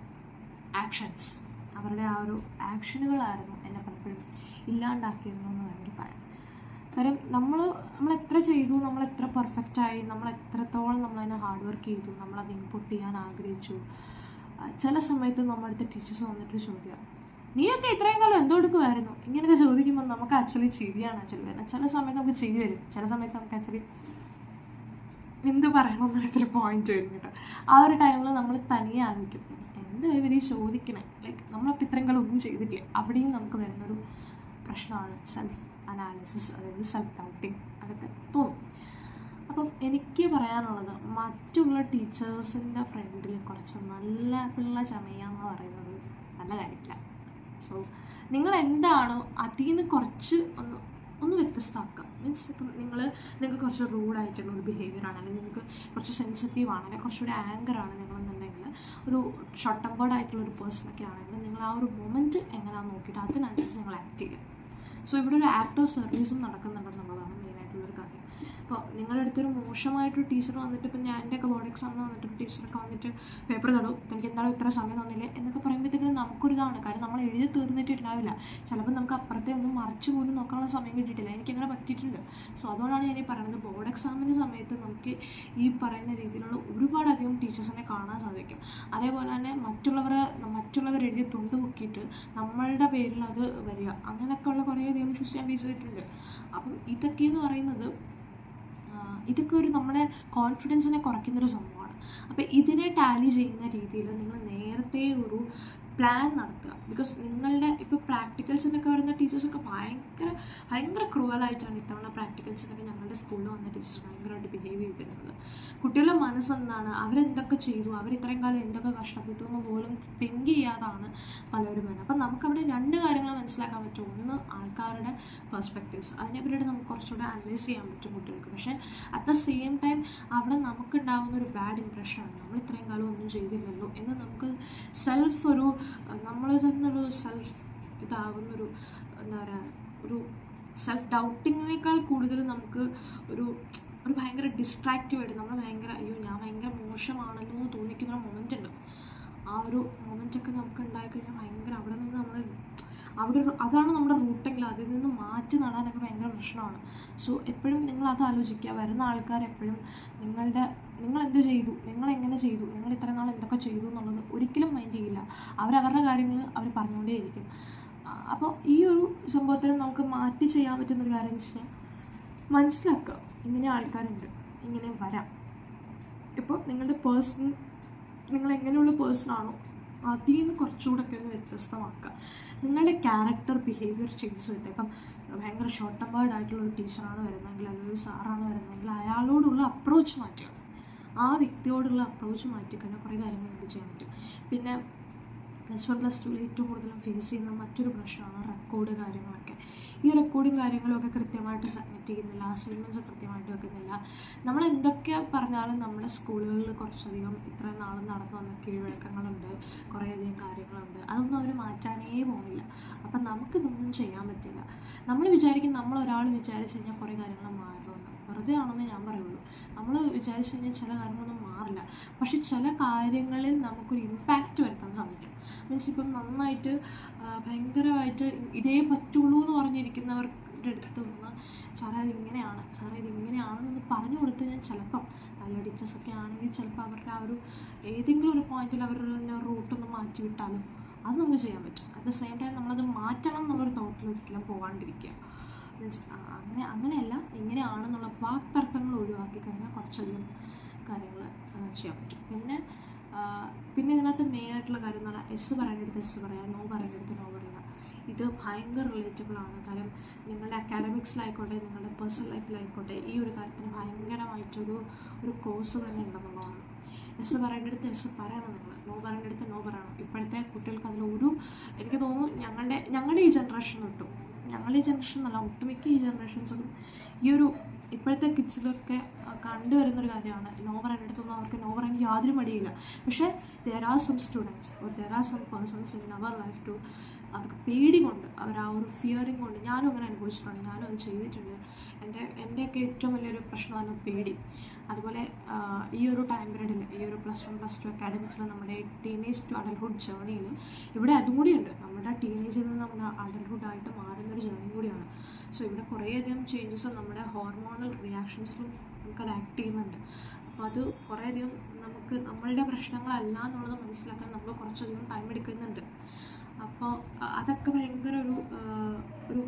actions. അവരുടെ ആ ഒരു ആക്ഷനുകളായിരുന്നു എന്നെ പലപ്പോഴും ഇല്ലാണ്ടാക്കിയിരുന്നു എന്ന് വേണമെങ്കിൽ പറയാം. കാര്യം നമ്മൾ എത്ര ചെയ്തു, നമ്മൾ എത്ര പെർഫെക്റ്റായി, നമ്മൾ എത്രത്തോളം നമ്മളതിനെ ഹാർഡ് വർക്ക് ചെയ്തു, നമ്മളത് ഇൻപുട്ട് ചെയ്യാൻ ആഗ്രഹിച്ചു. ചില സമയത്ത് നമ്മുടെ അടുത്ത ടീച്ചേഴ്സ് വന്നിട്ട് ചോദിക്കുക, നീയൊക്കെ ഇത്രയും കാലം എന്തോ എടുക്കുമായിരുന്നു, ഇങ്ങനെയൊക്കെ ചോദിക്കുമ്പോൾ നമുക്ക് ആക്ച്വലി ചിരിയാണ് വരുന്നത്. ചില സമയത്ത് നമുക്ക് ചിരി വരും, ചില സമയത്ത് നമുക്ക് ആക്ച്വലി എന്ത് പറയണമെന്നൊരു പോയിന്റ് വരും കേട്ടോ. ആ ഒരു ടൈമിൽ നമ്മൾ തനിയെ ആലോചിക്കും, എന്ത് ഇവർ ചോദിക്കണേ, ലൈക്ക് നമ്മളപ്പോൾ ഇത്രയും കാലം ഒന്നും ചെയ്തിട്ടില്ലേ. അവിടെയും നമുക്ക് വരുന്നൊരു പ്രശ്നമാണ് സെൽഫ് അനാലിസിസ്, അതായത് സെൽഫ് ഡൗട്ടിങ്, അതൊക്കെ തോന്നും. അപ്പം എനിക്ക് പറയാനുള്ളത്, മറ്റുള്ള ടീച്ചേഴ്സിൻ്റെ ഫ്രണ്ടിൽ കുറച്ച് നല്ല പിള്ള ചമയാന്ന് പറയുന്നത് നല്ല കാര്യമില്ല. സോ നിങ്ങൾ എന്താണോ അതിൽ നിന്ന് കുറച്ച് ഒന്ന് വ്യത്യസ്തമാക്കുക. മീൻസ് ഇപ്പം നിങ്ങൾക്ക് കുറച്ച് റൂഡായിട്ടുള്ള ഒരു ബിഹേവിയറാണ്, അല്ലെങ്കിൽ നിങ്ങൾക്ക് കുറച്ച് സെൻസിറ്റീവാണ്, അല്ലെങ്കിൽ കുറച്ചുകൂടി ആങ്കറാണ് നിങ്ങളെന്നുണ്ടെങ്കിൽ, ഒരു ഷോർട്ട് ടെമ്പേർഡ് ആയിട്ടുള്ളൊരു പേഴ്സണൊക്കെ ആണെങ്കിൽ നിങ്ങൾ ആ ഒരു മൊമെൻറ്റ് എങ്ങനെയാണെന്ന് നോക്കിയിട്ട് അതിനനുസരിച്ച് നിങ്ങൾ ആക്ട് ചെയ്യുക. സോ ഇവിടെ ഒരു ആക്ട് ഓഫ് സർവീസും നടക്കുന്നുണ്ടെന്നുള്ളതാണ് മെയിനായിട്ടുള്ളൊരു കാര്യം. അപ്പോൾ നിങ്ങളുടെ അടുത്തൊരു മോശമായിട്ടൊരു ടീച്ചർ വന്നിട്ട്, ഇപ്പം ഞാൻ എൻ്റെയൊക്കെ ബോർഡ് എക്സാമിന് വന്നിട്ട് ടീച്ചറൊക്കെ വന്നിട്ട് പേപ്പർ തടും, എനിക്ക് എന്തായാലും ഇത്ര സമയം തന്നില്ലേ എന്നൊക്കെ പറയുമ്പോഴത്തേക്കും നമുക്കൊരിതാണ്. കാരണം നമ്മൾ എഴുതി തീർന്നിട്ടുണ്ടാവില്ല. ചിലപ്പോൾ നമുക്ക് അപ്പുറത്തെ ഒന്നും മറിച്ച് പോലും നോക്കാനുള്ള സമയം കിട്ടിയിട്ടില്ല. എനിക്കങ്ങനെ പറ്റിയിട്ടുണ്ട്. സോ അതുകൊണ്ടാണ് ഞാൻ ഈ പറയുന്നത്, ബോർഡ് എക്സാമിൻ്റെ സമയത്ത് നമുക്ക് ഈ പറയുന്ന രീതിയിലുള്ള ഒരുപാടധികം ടീച്ചേഴ്സിനെ കാണാൻ സാധിക്കും. അതേപോലെ തന്നെ മറ്റുള്ളവർ എഴുതി തുണ്ട് പൊക്കിയിട്ട് നമ്മളുടെ പേരിൽ അത് വരിക, അങ്ങനെയൊക്കെയുള്ള കുറേയധികം ഇഷ്യൂസ് ഞാൻ ഫേസ് ചെയ്തിട്ടുണ്ട്. അപ്പം ഇതൊക്കെയെന്ന് പറയുന്നത്, ഇതൊക്കെ നമ്മുടെ കോൺഫിഡൻസിനെ കുറയ്ക്കുന്നൊരു സംഭവമാണ്. അപ്പോൾ ഇതിനെ ടാലി ചെയ്യുന്ന രീതിയിൽ നിങ്ങൾ നേരത്തെ ഒരു പ്ലാൻ നടത്തുക. ബിക്കോസ് നിങ്ങളുടെ ഇപ്പോൾ പ്രാക്ടിക്കൽസിനൊക്കെ വരുന്ന ടീച്ചേഴ്സൊക്കെ ഭയങ്കര ക്രൂവലായിട്ടാണ് ഇത്തവണ പ്രാക്ടിക്കൽസിനൊക്കെ ഞങ്ങളുടെ സ്കൂളിൽ വന്ന ടീച്ചേഴ്സ് ഭയങ്കരമായിട്ട് ബിഹേവ് ചെയ്തിരുന്നത്. കുട്ടികളുടെ മനസ്സെന്താണ്, അവരെന്തൊക്കെ ചെയ്തു, അവർ ഇത്രയും കാലം എന്തൊക്കെ കഷ്ടപ്പെട്ടു എന്ന് പോലും തിങ്ക് ചെയ്യാതാണ് പലരും വരുന്നത്. അപ്പം നമുക്കവിടെ രണ്ട് കാര്യങ്ങൾ മനസ്സിലാക്കാൻ പറ്റും. ഒന്ന്, ആൾക്കാരുടെ പെർസ്പെക്റ്റീവ്സ്, അതിനെപ്പറ്റിയിട്ട് നമുക്ക് കുറച്ചുകൂടെ അനലൈസ് ചെയ്യാൻ പറ്റും കുട്ടികൾക്ക്. പക്ഷേ അറ്റ് ദ സെയിം ടൈം അവിടെ നമുക്കുണ്ടാകുന്ന ഒരു ബാഡ് ഇംപ്രഷനാണ്, നമ്മൾ ഇത്രയും കാലം ഒന്നും ചെയ്തില്ലല്ലോ എന്ന് നമുക്ക് നമ്മൾ തന്നെ ഒരു സെൽഫ് ഇതാവുന്നൊരു എന്താ പറയുക, ഒരു സെൽഫ് ഡൗട്ടിങ്ങിനേക്കാൾ കൂടുതൽ നമുക്ക് ഒരു ഭയങ്കര ഡിസ്ട്രാക്റ്റീവായിട്ട് നമ്മൾ അയ്യോ ഞാൻ ഭയങ്കര മോശമാണല്ലോ എന്ന് തോന്നിക്കുന്ന ഒരു മൊമെൻ്റ് ഉണ്ട്. ആ ഒരു മൊമെൻ്റൊക്കെ നമുക്ക് ഉണ്ടായിക്കഴിഞ്ഞാൽ അവിടെ നിന്ന് അതാണ് നമ്മുടെ റൂട്ടെങ്കിൽ അതിൽ നിന്ന് മാറ്റി നടാനൊക്കെ ഭയങ്കര പ്രശ്നമാണ്. സോ എപ്പോഴും നിങ്ങൾ അത് ആലോചിക്കുക. വരുന്ന ആൾക്കാർ എപ്പോഴും നിങ്ങൾ എന്ത് ചെയ്തു, നിങ്ങളെങ്ങനെ ചെയ്തു, നിങ്ങൾ ഇത്ര നാൾ എന്തൊക്കെ ചെയ്തു എന്നുള്ളത് ഒരിക്കലും മൈൻഡ് ചെയ്യില്ല. അവരവരുടെ കാര്യങ്ങൾ അവർ പറഞ്ഞുകൊണ്ടേയിരിക്കും. അപ്പോൾ ഈ ഒരു സംഭവത്തിൽ നമുക്ക് മാറ്റി ചെയ്യാൻ പറ്റുന്നൊരു കാര്യം എന്ന് വെച്ച് കഴിഞ്ഞാൽ, മനസ്സിലാക്കുക ഇങ്ങനെ ആൾക്കാരുണ്ട്, ഇങ്ങനെ വരാം. ഇപ്പോൾ നിങ്ങൾ എങ്ങനെയുള്ള പേഴ്സണാണോ അതിൽ നിന്ന് കുറച്ചുകൂടെയൊക്കെ ഒന്ന് വ്യത്യസ്തമാക്കുക. നിങ്ങളുടെ ക്യാരക്ടർ ബിഹേവിയർ ചേഞ്ചസ് കിട്ടും. ഇപ്പം ഭയങ്കര ഷോർട്ട് ടെമ്പേർഡ് ആയിട്ടുള്ള ഒരു ടീച്ചറാണ് വരുന്നതെങ്കിൽ, അല്ലെങ്കിൽ ഒരു സാറാണ് വരുന്നതെങ്കിൽ, അയാളോടുള്ള അപ്രോച്ച് മാറ്റുക. ആ വ്യക്തിയോടുള്ള അപ്രോച്ച് മാറ്റിക്കഴിഞ്ഞാൽ കുറേ കാര്യങ്ങൾ നമുക്ക് ചെയ്യാൻ പറ്റും. പിന്നെ +1 +2 ഏറ്റവും കൂടുതലും ഫേസ് ചെയ്യുന്ന മറ്റൊരു പ്രശ്നമാണ് റെക്കോർഡ് കാര്യങ്ങളൊക്കെ. ഈ റെക്കോർഡും കാര്യങ്ങളൊക്കെ കൃത്യമായിട്ട് സബ്മിറ്റ് ചെയ്യുന്നില്ല, അസൈൻമെൻറ്റ്സ് കൃത്യമായിട്ട് വെക്കുന്നില്ല. നമ്മൾ എന്തൊക്കെ പറഞ്ഞാലും നമ്മുടെ സ്കൂളുകളിൽ കുറച്ചധികം ഇത്രയും നാളും നടന്നു വന്ന കീഴ്വഴക്കങ്ങളുണ്ട്, കുറേയധികം കാര്യങ്ങളുണ്ട്. അതൊന്നും അവർ മാറ്റാനേ പോകുന്നില്ല. അപ്പം നമുക്കിതൊന്നും ചെയ്യാൻ പറ്റില്ല. നമ്മൾ ഒരാൾ വിചാരിച്ച് കഴിഞ്ഞാൽ കുറേ കാര്യങ്ങൾ മാറുമെന്ന്, വെറുതെ ആണെന്ന് ഞാൻ പറയുള്ളൂ. നമ്മൾ വിചാരിച്ചു കഴിഞ്ഞാൽ ചില കാര്യങ്ങളൊന്നും മാറില്ല. പക്ഷെ ചില കാര്യങ്ങളിൽ നമുക്കൊരു ഇമ്പാക്റ്റ് വരുത്താൻ സാധിക്കും. മീൻസ് ഇപ്പം നന്നായിട്ട് ഭയങ്കരമായിട്ട് ഇതേ പറ്റുള്ളൂ എന്ന് പറഞ്ഞിരിക്കുന്നവരുടെ അടുത്ത് നിന്ന് സാറേ ഇതിങ്ങനെയാണെന്ന് പറഞ്ഞു കൊടുത്ത് ഞാൻ ചിലപ്പം നല്ല ടീച്ചേഴ്സൊക്കെ ആണെങ്കിൽ ചിലപ്പോൾ അവരുടെ ആ ഒരു ഏതെങ്കിലും ഒരു പോയിന്റിൽ അവരുടെ റൂട്ടൊന്ന് മാറ്റി വിട്ടാലും അത് നമുക്ക് ചെയ്യാൻ പറ്റും. അറ്റ് ദ സെയിം ടൈം നമ്മളത് മാറ്റണം എന്നുള്ളൊരു തോട്ടിൽ ഒരിക്കലും പോകാണ്ടിരിക്കുക. മീൻസ് അങ്ങനെയല്ല, ഇങ്ങനെയാണെന്നുള്ള വാക്തർക്കങ്ങൾ ഒഴിവാക്കി കഴിഞ്ഞാൽ കുറച്ചധികം കാര്യങ്ങൾ ചെയ്യാൻ പറ്റും. പിന്നെ ഇതിനകത്ത് മെയിനായിട്ടുള്ള കാര്യം എന്ന് പറഞ്ഞാൽ, എസ് പറയേണ്ടടുത്ത് എസ് പറയുക, നോ പറയേണ്ടടുത്ത് നോ പറയുക. ഇത് ഭയങ്കര റിലേറ്റബിൾ ആണ്. കാര്യം നിങ്ങളുടെ അക്കാഡമിക്സിലായിക്കോട്ടെ നിങ്ങളുടെ പേഴ്സണൽ ലൈഫിലായിക്കോട്ടെ ഈ ഒരു കാര്യത്തിന് ഭയങ്കരമായിട്ടൊരു കോഴ്സ് തന്നെ ഉണ്ടെന്നുള്ളതാണ്. എസ് പറയേണ്ടടുത്ത് എസ് പറയണം, നിങ്ങൾ നോ പറയേണ്ടടുത്ത് നോ പറയണം. ഇപ്പോഴത്തെ കുട്ടികൾക്ക് അതിലൊരു, എനിക്ക് തോന്നുന്നു ഞങ്ങളുടെ ഈ ജനറേഷൻ തൊട്ടും, ഞങ്ങളുടെ ഈ ജനറേഷൻ എന്നല്ല ഒട്ടുമിക്ക ഈ ജനറേഷൻസിലും ഈ ഒരു ഇപ്പോഴത്തെ കിഡ്സിലൊക്കെ കണ്ടുവരുന്നൊരു കാര്യമാണ് നോ പറയേണ്ടടുത്തൊന്നും അവർക്ക് നോ പറയാൻ യാതൊരു മടിയില്ല. പക്ഷേ there are some students or there are some persons in our life too, അവർക്ക് പേടി കൊണ്ട്, അവർ ആ ഒരു ഫിയറിങ് കൊണ്ട്, ഞാനും അങ്ങനെ അനുഭവിച്ചിട്ടുണ്ട്, ഞാനും അത് ചെയ്തിട്ടുണ്ട്. എൻ്റെയൊക്കെ ഏറ്റവും വലിയൊരു പ്രശ്നമാണ് പേടി. അതുപോലെ ഈ ഒരു ടൈം പീരീഡിൽ, ഈ ഒരു +1 +2 അക്കാഡമിക്സിൽ, നമ്മുടെ ടീനേജ് ടു അഡൽഹുഡ് ജേർണിയിൽ ഇവിടെ അതും കൂടിയുണ്ട്. നമ്മുടെ ടീനേജിൽ നിന്ന് നമ്മുടെ അഡൽഹുഡായിട്ട് മാറുന്നൊരു ജേർണി കൂടിയാണ്. സോ ഇവിടെ കുറേയധികം ചേഞ്ചസ് നമ്മുടെ ഹോർമോണൽ റിയാക്ഷൻസിലും നമുക്കത് ആക്ട് ചെയ്യുന്നുണ്ട്. അപ്പോൾ അത് കുറേയധികം നമുക്ക് നമ്മളുടെ പ്രശ്നങ്ങളല്ല എന്നുള്ളത് മനസ്സിലാക്കാൻ നമുക്ക് കുറച്ചധികം ടൈം എടുക്കുന്നുണ്ട്. അപ്പോൾ അതൊക്കെ ഭയങ്കര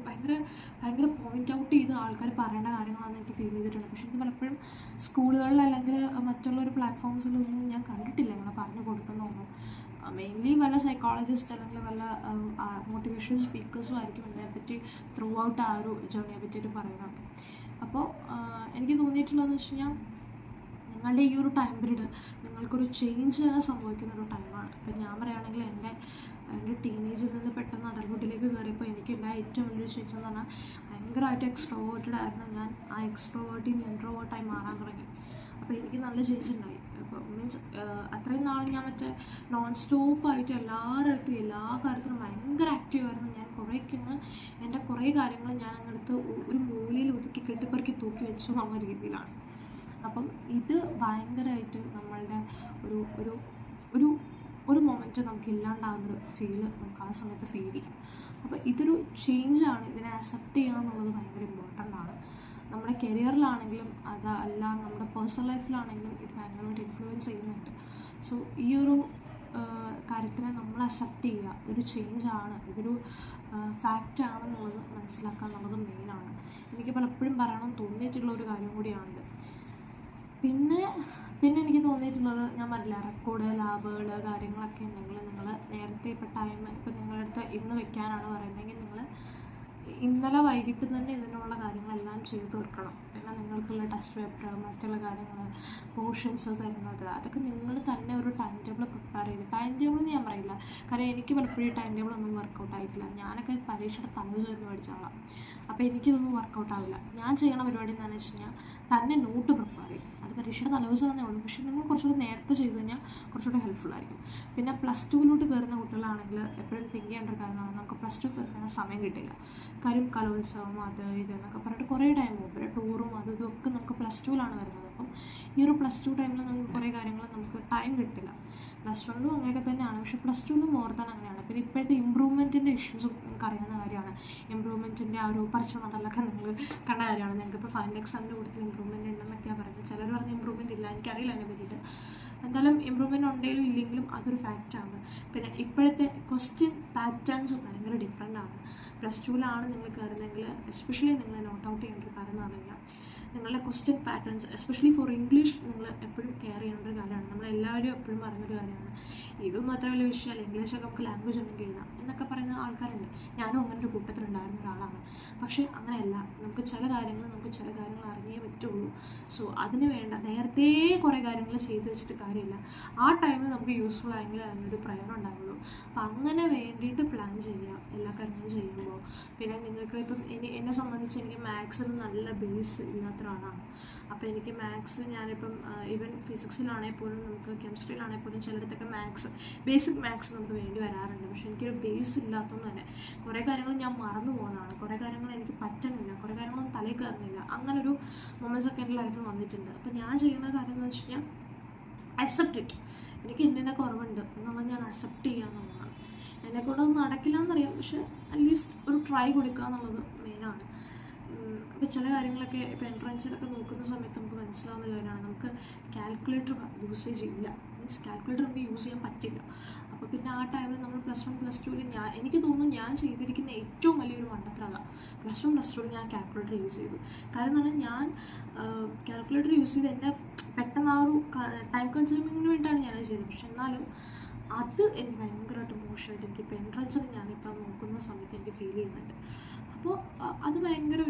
ഭയങ്കര പോയിന്റ് ഔട്ട് ചെയ്ത് ആൾക്കാർ പറയേണ്ട കാര്യങ്ങളാണെന്ന് എനിക്ക് ഫീൽ ചെയ്തിട്ടുണ്ട്. പക്ഷേ എനിക്ക് പലപ്പോഴും സ്കൂളുകളിൽ അല്ലെങ്കിൽ മറ്റുള്ള ഒരു പ്ലാറ്റ്ഫോംസിലൊന്നും ഞാൻ കണ്ടിട്ടില്ല ഇങ്ങനെ പറഞ്ഞു കൊടുക്കുന്നൊന്നും. മെയിൻലി വല്ല സൈക്കോളജിസ്റ്റ് അല്ലെങ്കിൽ വല്ല മോട്ടിവേഷൻ സ്പീക്കേഴ്സും ആയിരിക്കും ഇതിനെപ്പറ്റി ത്രൂ ഔട്ട് ആ ഒരു ജേർണിയെ പറ്റിയിട്ട് പറയുന്നത്. അപ്പോൾ എനിക്ക് തോന്നിയിട്ടുള്ളതെന്ന് വെച്ച് കഴിഞ്ഞാൽ നിങ്ങളുടെ ഈ ഒരു ടൈം പീരീഡ് നിങ്ങൾക്കൊരു ചേഞ്ച് സംഭവിക്കുന്ന ഒരു ടൈമാണ്. ഇപ്പം ഞാൻ പറയുകയാണെങ്കിൽ എൻ്റെ ടീനേജിൽ നിന്ന് പെട്ടെന്ന് അഡൽഹുഡിലേക്ക് കയറിയപ്പോൾ എനിക്കുണ്ടായ ഏറ്റവും വലിയൊരു ചേഞ്ച് എന്ന് പറഞ്ഞാൽ ഭയങ്കരമായിട്ട് എക്സ്ട്രോവേർട്ടഡ് ആയിരുന്നു ഞാൻ. ആ എക്സ്ട്രോവേർട്ടിൽ നിന്ന് ഇൻട്രോവേർട്ടായി മാറാൻ തുടങ്ങി. അപ്പോൾ എനിക്ക് നല്ല ചേഞ്ച് ഉണ്ടായി. അപ്പോൾ മീൻസ് അത്രയും നാൾ ഞാൻ മറ്റേ നോൺ സ്റ്റോപ്പായിട്ട് എല്ലാ കാര്യത്തിലും ഭയങ്കര ആക്റ്റീവായിരുന്നു ഞാൻ. കുറേയൊക്കെ എൻ്റെ കുറേ കാര്യങ്ങൾ ഞാൻ അങ്ങടുത്ത് ഒരു മൂലയിൽ ഒതുക്കി കെട്ടിപ്പറക്കി തൂക്കി വെച്ചു എന്നുള്ള രീതിയിലാണ്. അപ്പം ഇത് ഭയങ്കരമായിട്ട് നമ്മളുടെ ഒരു മൊമെൻറ്റ് നമുക്ക് ഇല്ലാണ്ടാവുന്നൊരു ഫീല് നമുക്ക് ആ സമയത്ത് ഫീൽ ചെയ്യും. അപ്പോൾ ഇതൊരു ചേഞ്ചാണ്. ഇതിനെ അക്സെപ്റ്റ് ചെയ്യുക എന്നുള്ളത് ഭയങ്കര ഇമ്പോർട്ടൻ്റ് ആണ്. നമ്മുടെ കരിയറിലാണെങ്കിലും അതല്ല നമ്മുടെ പേഴ്സണൽ ലൈഫിലാണെങ്കിലും ഇത് ഭയങ്കരമായിട്ട് ഇൻഫ്ലുവൻസ് ചെയ്യുന്നുണ്ട്. സോ ഈ ഒരു കാര്യത്തിനെ നമ്മൾ അക്സെപ്റ്റ് ചെയ്യുക, ഇതൊരു ചേഞ്ചാണ്, ഇതൊരു ഫാക്റ്റാണെന്നുള്ളത് മനസ്സിലാക്കുക എന്നുള്ളത് മെയിനാണ്. എനിക്ക് പലപ്പോഴും പറയണം തോന്നിയിട്ടുള്ള ഒരു കാര്യം കൂടിയാണിത്. പിന്നെ എനിക്ക് തോന്നിയിട്ടുള്ളത്, ഞാൻ പറഞ്ഞില്ല റെക്കോർഡ് ലാബുകൾ കാര്യങ്ങളൊക്കെ ഉണ്ടെങ്കിൽ നിങ്ങൾ നേരത്തെ ഇപ്പോൾ ടൈം ഇപ്പം നിങ്ങളുടെ അടുത്ത് ഇന്ന് വെക്കാനാണ് പറയുന്നതെങ്കിൽ നിങ്ങൾ ഇന്നലെ വൈകിട്ട് തന്നെ ഇതിനുള്ള കാര്യങ്ങളെല്ലാം ചെയ്തു തീർക്കണം. പിന്നെ നിങ്ങൾക്കുള്ള ടെസ്റ്റ് പേപ്പർ മറ്റുള്ള കാര്യങ്ങൾ പോർഷൻസ് തരുന്നത് അതൊക്കെ നിങ്ങൾ തന്നെ ഒരു ടൈം ടേബിൾ പ്രിപ്പയർ ചെയ്ത്, ടൈം ടേബിൾ എന്ന് ഞാൻ പറയില്ല കാരണം എനിക്ക് പലപ്പോഴും ടൈം ടേബിൾ ഒന്നും വർക്കൗട്ട് ആയിട്ടില്ല. ഞാനൊക്കെ പരീക്ഷയുടെ തലേദിവസം പഠിച്ചാളാം. അപ്പോൾ എനിക്കിതൊന്നും വർക്കൗട്ട് ആവില്ല. ഞാൻ ചെയ്യണ പരിപാടി എന്താണെന്ന് വെച്ച് കഴിഞ്ഞാൽ തന്നെ നോട്ട് പ്രിപ്പയർ ചെയ്യും. അത് പരീക്ഷയുടെ തലേദിവസം തന്നെ ഉള്ളൂ. പക്ഷേ നിങ്ങൾ കുറച്ചുകൂടി നേരത്തെ ചെയ്ത് കഴിഞ്ഞാൽ കുറച്ചുകൂടി ഹെൽപ്ഫുൾ ആയിരിക്കും. പിന്നെ +2 കയറുന്ന കുട്ടികളാണെങ്കിൽ എപ്പോഴും തിങ്ക് ചെയ്യേണ്ട ഒരു കാര്യമാണ്, നമുക്ക് +2 കയറുന്ന സമയം കിട്ടില്ല. കാര്യം കലോത്സവം അത് ഇതെന്നൊക്കെ പറഞ്ഞിട്ട് കുറേ ടൈം പോകും. പിന്നെ ടൂറും അതും ഇതൊക്കെ നമുക്ക് +2 വരുന്നത്. അപ്പം ഈ ഒരു +2 ടൈമിൽ നമുക്ക് കുറേ കാര്യങ്ങൾ നമുക്ക് ടൈം കിട്ടില്ല. +1 അങ്ങനെയൊക്കെ തന്നെയാണ്. പക്ഷേ +2 മോർ ദാൻ അങ്ങനെയാണ്. പിന്നെ ഇപ്പോഴത്തെ ഇമ്പ്രൂവ്മെൻറ്റിൻ്റെ ഇഷ്യൂസും നിങ്ങൾക്ക് അറിയാവുന്ന കാര്യമാണ്. ഇമ്പ്രൂവ്മെൻറ്റിൻ്റെ ആ ഒരു പരീക്ഷ നടലൊക്കെ നിങ്ങൾ കണ്ട കാര്യമാണ്. ഞങ്ങൾക്കിപ്പോൾ ഫൈനൽ എക്സാമിൻ്റെ കൂട്ടത്തിൽ ഇമ്പ്രൂവ്മെൻറ്റ് ഉണ്ടെന്നൊക്കെയാണ് പറയുന്നത്. ചിലർ പറഞ്ഞ് ഇമ്പ്രൂവ്മെൻറ്റ് ഇല്ല, എനിക്കറിയില്ല അതിനെ പറ്റിയിട്ട്. എന്തായാലും ഇമ്പ്രൂവ്മെൻറ്റ് ഉണ്ടെങ്കിലും ഇല്ലെങ്കിലും അതൊരു ഫാക്റ്റാണ്. പിന്നെ ഇപ്പോഴത്തെ ക്വസ്റ്റ്യൻ പാറ്റേൺസ് ഭയങ്കര ഡിഫറെൻ്റ് ആണ്. +2 നിങ്ങൾ കയറുന്നതെങ്കിൽ എസ്പെഷ്യലി നിങ്ങൾ നോട്ട് ഔട്ട് ചെയ്യേണ്ട ഒരു കാര്യം എന്ന് പറഞ്ഞു കഴിഞ്ഞാൽ നിങ്ങളുടെ question patterns especially for English നിങ്ങൾ എപ്പോഴും കെയർ ചെയ്യേണ്ട ഒരു കാര്യമാണ്. നമ്മളെല്ലാവരും എപ്പോഴും പറയുന്നൊരു കാര്യമാണ്, ഇതൊന്നും അത്ര വലിയ വിഷയമല്ല, ഇംഗ്ലീഷൊക്കെ നമുക്ക് ലാംഗ്വേജ് ഉണ്ടെങ്കിൽ എഴുതാം എന്നൊക്കെ പറയുന്ന ആൾക്കാരുണ്ട്. ഞാനും അങ്ങനെ ഒരു കൂട്ടത്തിലുണ്ടായിരുന്ന ഒരാളാണ്. പക്ഷേ അങ്ങനെയല്ല, നമുക്ക് ചില കാര്യങ്ങൾ അറിഞ്ഞേ പറ്റുള്ളൂ. സോ അതിന് വേണ്ട നേരത്തെ കുറേ കാര്യങ്ങൾ ചെയ്ത് വെച്ചിട്ട് കാര്യമില്ല. ആ ടൈമിൽ നമുക്ക് യൂസ്ഫുൾ ആയെങ്കിൽ അതിനൊരു പ്രയോജനം ഉണ്ടാവുള്ളൂ. അപ്പം അങ്ങനെ വേണ്ടിയിട്ട് പ്ലാൻ ചെയ്യുക എല്ലാ കാര്യങ്ങളും ചെയ്യുമ്പോൾ. പിന്നെ നിങ്ങൾക്ക് ഇപ്പം എന്നെ സംബന്ധിച്ച് എനിക്ക് മാത്സിന് നല്ല ബേസ് ഇല്ലാത്ത ഒരാളാണ്. അപ്പോൾ എനിക്ക് മാത്സ് ഞാനിപ്പം ഈവൻ ഫിസിക്സിലാണെങ്കിൽ പോലും നമുക്ക് കെമിസ്ട്രിയിലാണെങ്കിൽ പോലും ചിലയിടത്തൊക്കെ ബേസിക് മാത്സ് നമുക്ക് വേണ്ടി വരാറുണ്ട്. പക്ഷേ എനിക്കൊരു ബേസ് ഇല്ലാത്തതുകൊണ്ട് തന്നെ കുറേ കാര്യങ്ങൾ ഞാൻ മറന്നു പോകുന്നതാണ്. കുറേ കാര്യങ്ങൾ എനിക്ക് പറ്റുന്നില്ല, കുറേ കാര്യങ്ങളൊന്നും തലയിൽ കയറുന്നില്ല. അങ്ങനൊരു മൊമെൻറ്റ്സ് ഒക്കെ എൻ്റെ ലൈഫിൽ വന്നിട്ടുണ്ട്. അപ്പോൾ ഞാൻ ചെയ്യുന്ന കാര്യം എന്ന് വെച്ച് കഴിഞ്ഞാൽ അക്സെപ്റ്റ് ഇറ്റ്. എനിക്ക് ഇന്ന കുറവുണ്ട് എന്നുള്ളത് ഞാൻ അക്സെപ്റ്റ് ചെയ്യുക എന്നുള്ളതാണ്. എന്നെക്കൊണ്ടൊന്നും നടക്കില്ല എന്നറിയാം, പക്ഷേ അറ്റ്ലീസ്റ്റ് ഒരു ട്രൈ കൊടുക്കുക എന്നുള്ളത് മെയിനാണ്. അപ്പോൾ ചില കാര്യങ്ങളൊക്കെ ഇപ്പോൾ എൻട്രൻസിലൊക്കെ നോക്കുന്ന സമയത്ത് നമുക്ക് മനസ്സിലാവുന്ന കാര്യമാണ്, നമുക്ക് കാൽക്കുലേറ്റർ യൂസേജ് ഇല്ല. മീൻസ് കാൽക്കുലേറ്റർ നമുക്ക് യൂസ് ചെയ്യാൻ പറ്റില്ല. അപ്പോൾ പിന്നെ ആ ടൈമിൽ നമ്മൾ +1 +2 എനിക്ക് തോന്നുന്നു ഞാൻ ചെയ്തിരിക്കുന്ന ഏറ്റവും വലിയൊരു മണ്ടത്തരം +1 +2 ഞാൻ കാൽക്കുലേറ്റർ യൂസ് ചെയ്തു. കാരണം എന്ന് പറഞ്ഞാൽ ഞാൻ കാൽക്കുലേറ്റർ യൂസ് ചെയ്ത് എൻ്റെ പെട്ടെന്ന് ആ ഒരു ടൈം കൺസ്യൂമിങ്ങിന് വേണ്ടിയിട്ടാണ് ഞാനത് ചെയ്തത്. പക്ഷെ എന്നാലും അത് എനിക്ക് ഭയങ്കരമായിട്ട് മോശമായിട്ട് എനിക്കിപ്പോൾ എൻട്രൻസിന് ഞാനിപ്പോൾ നോക്കുന്ന സമയത്ത് എനിക്ക് ഫീൽ ചെയ്യുന്നുണ്ട്. അപ്പോൾ അത് ഭയങ്കര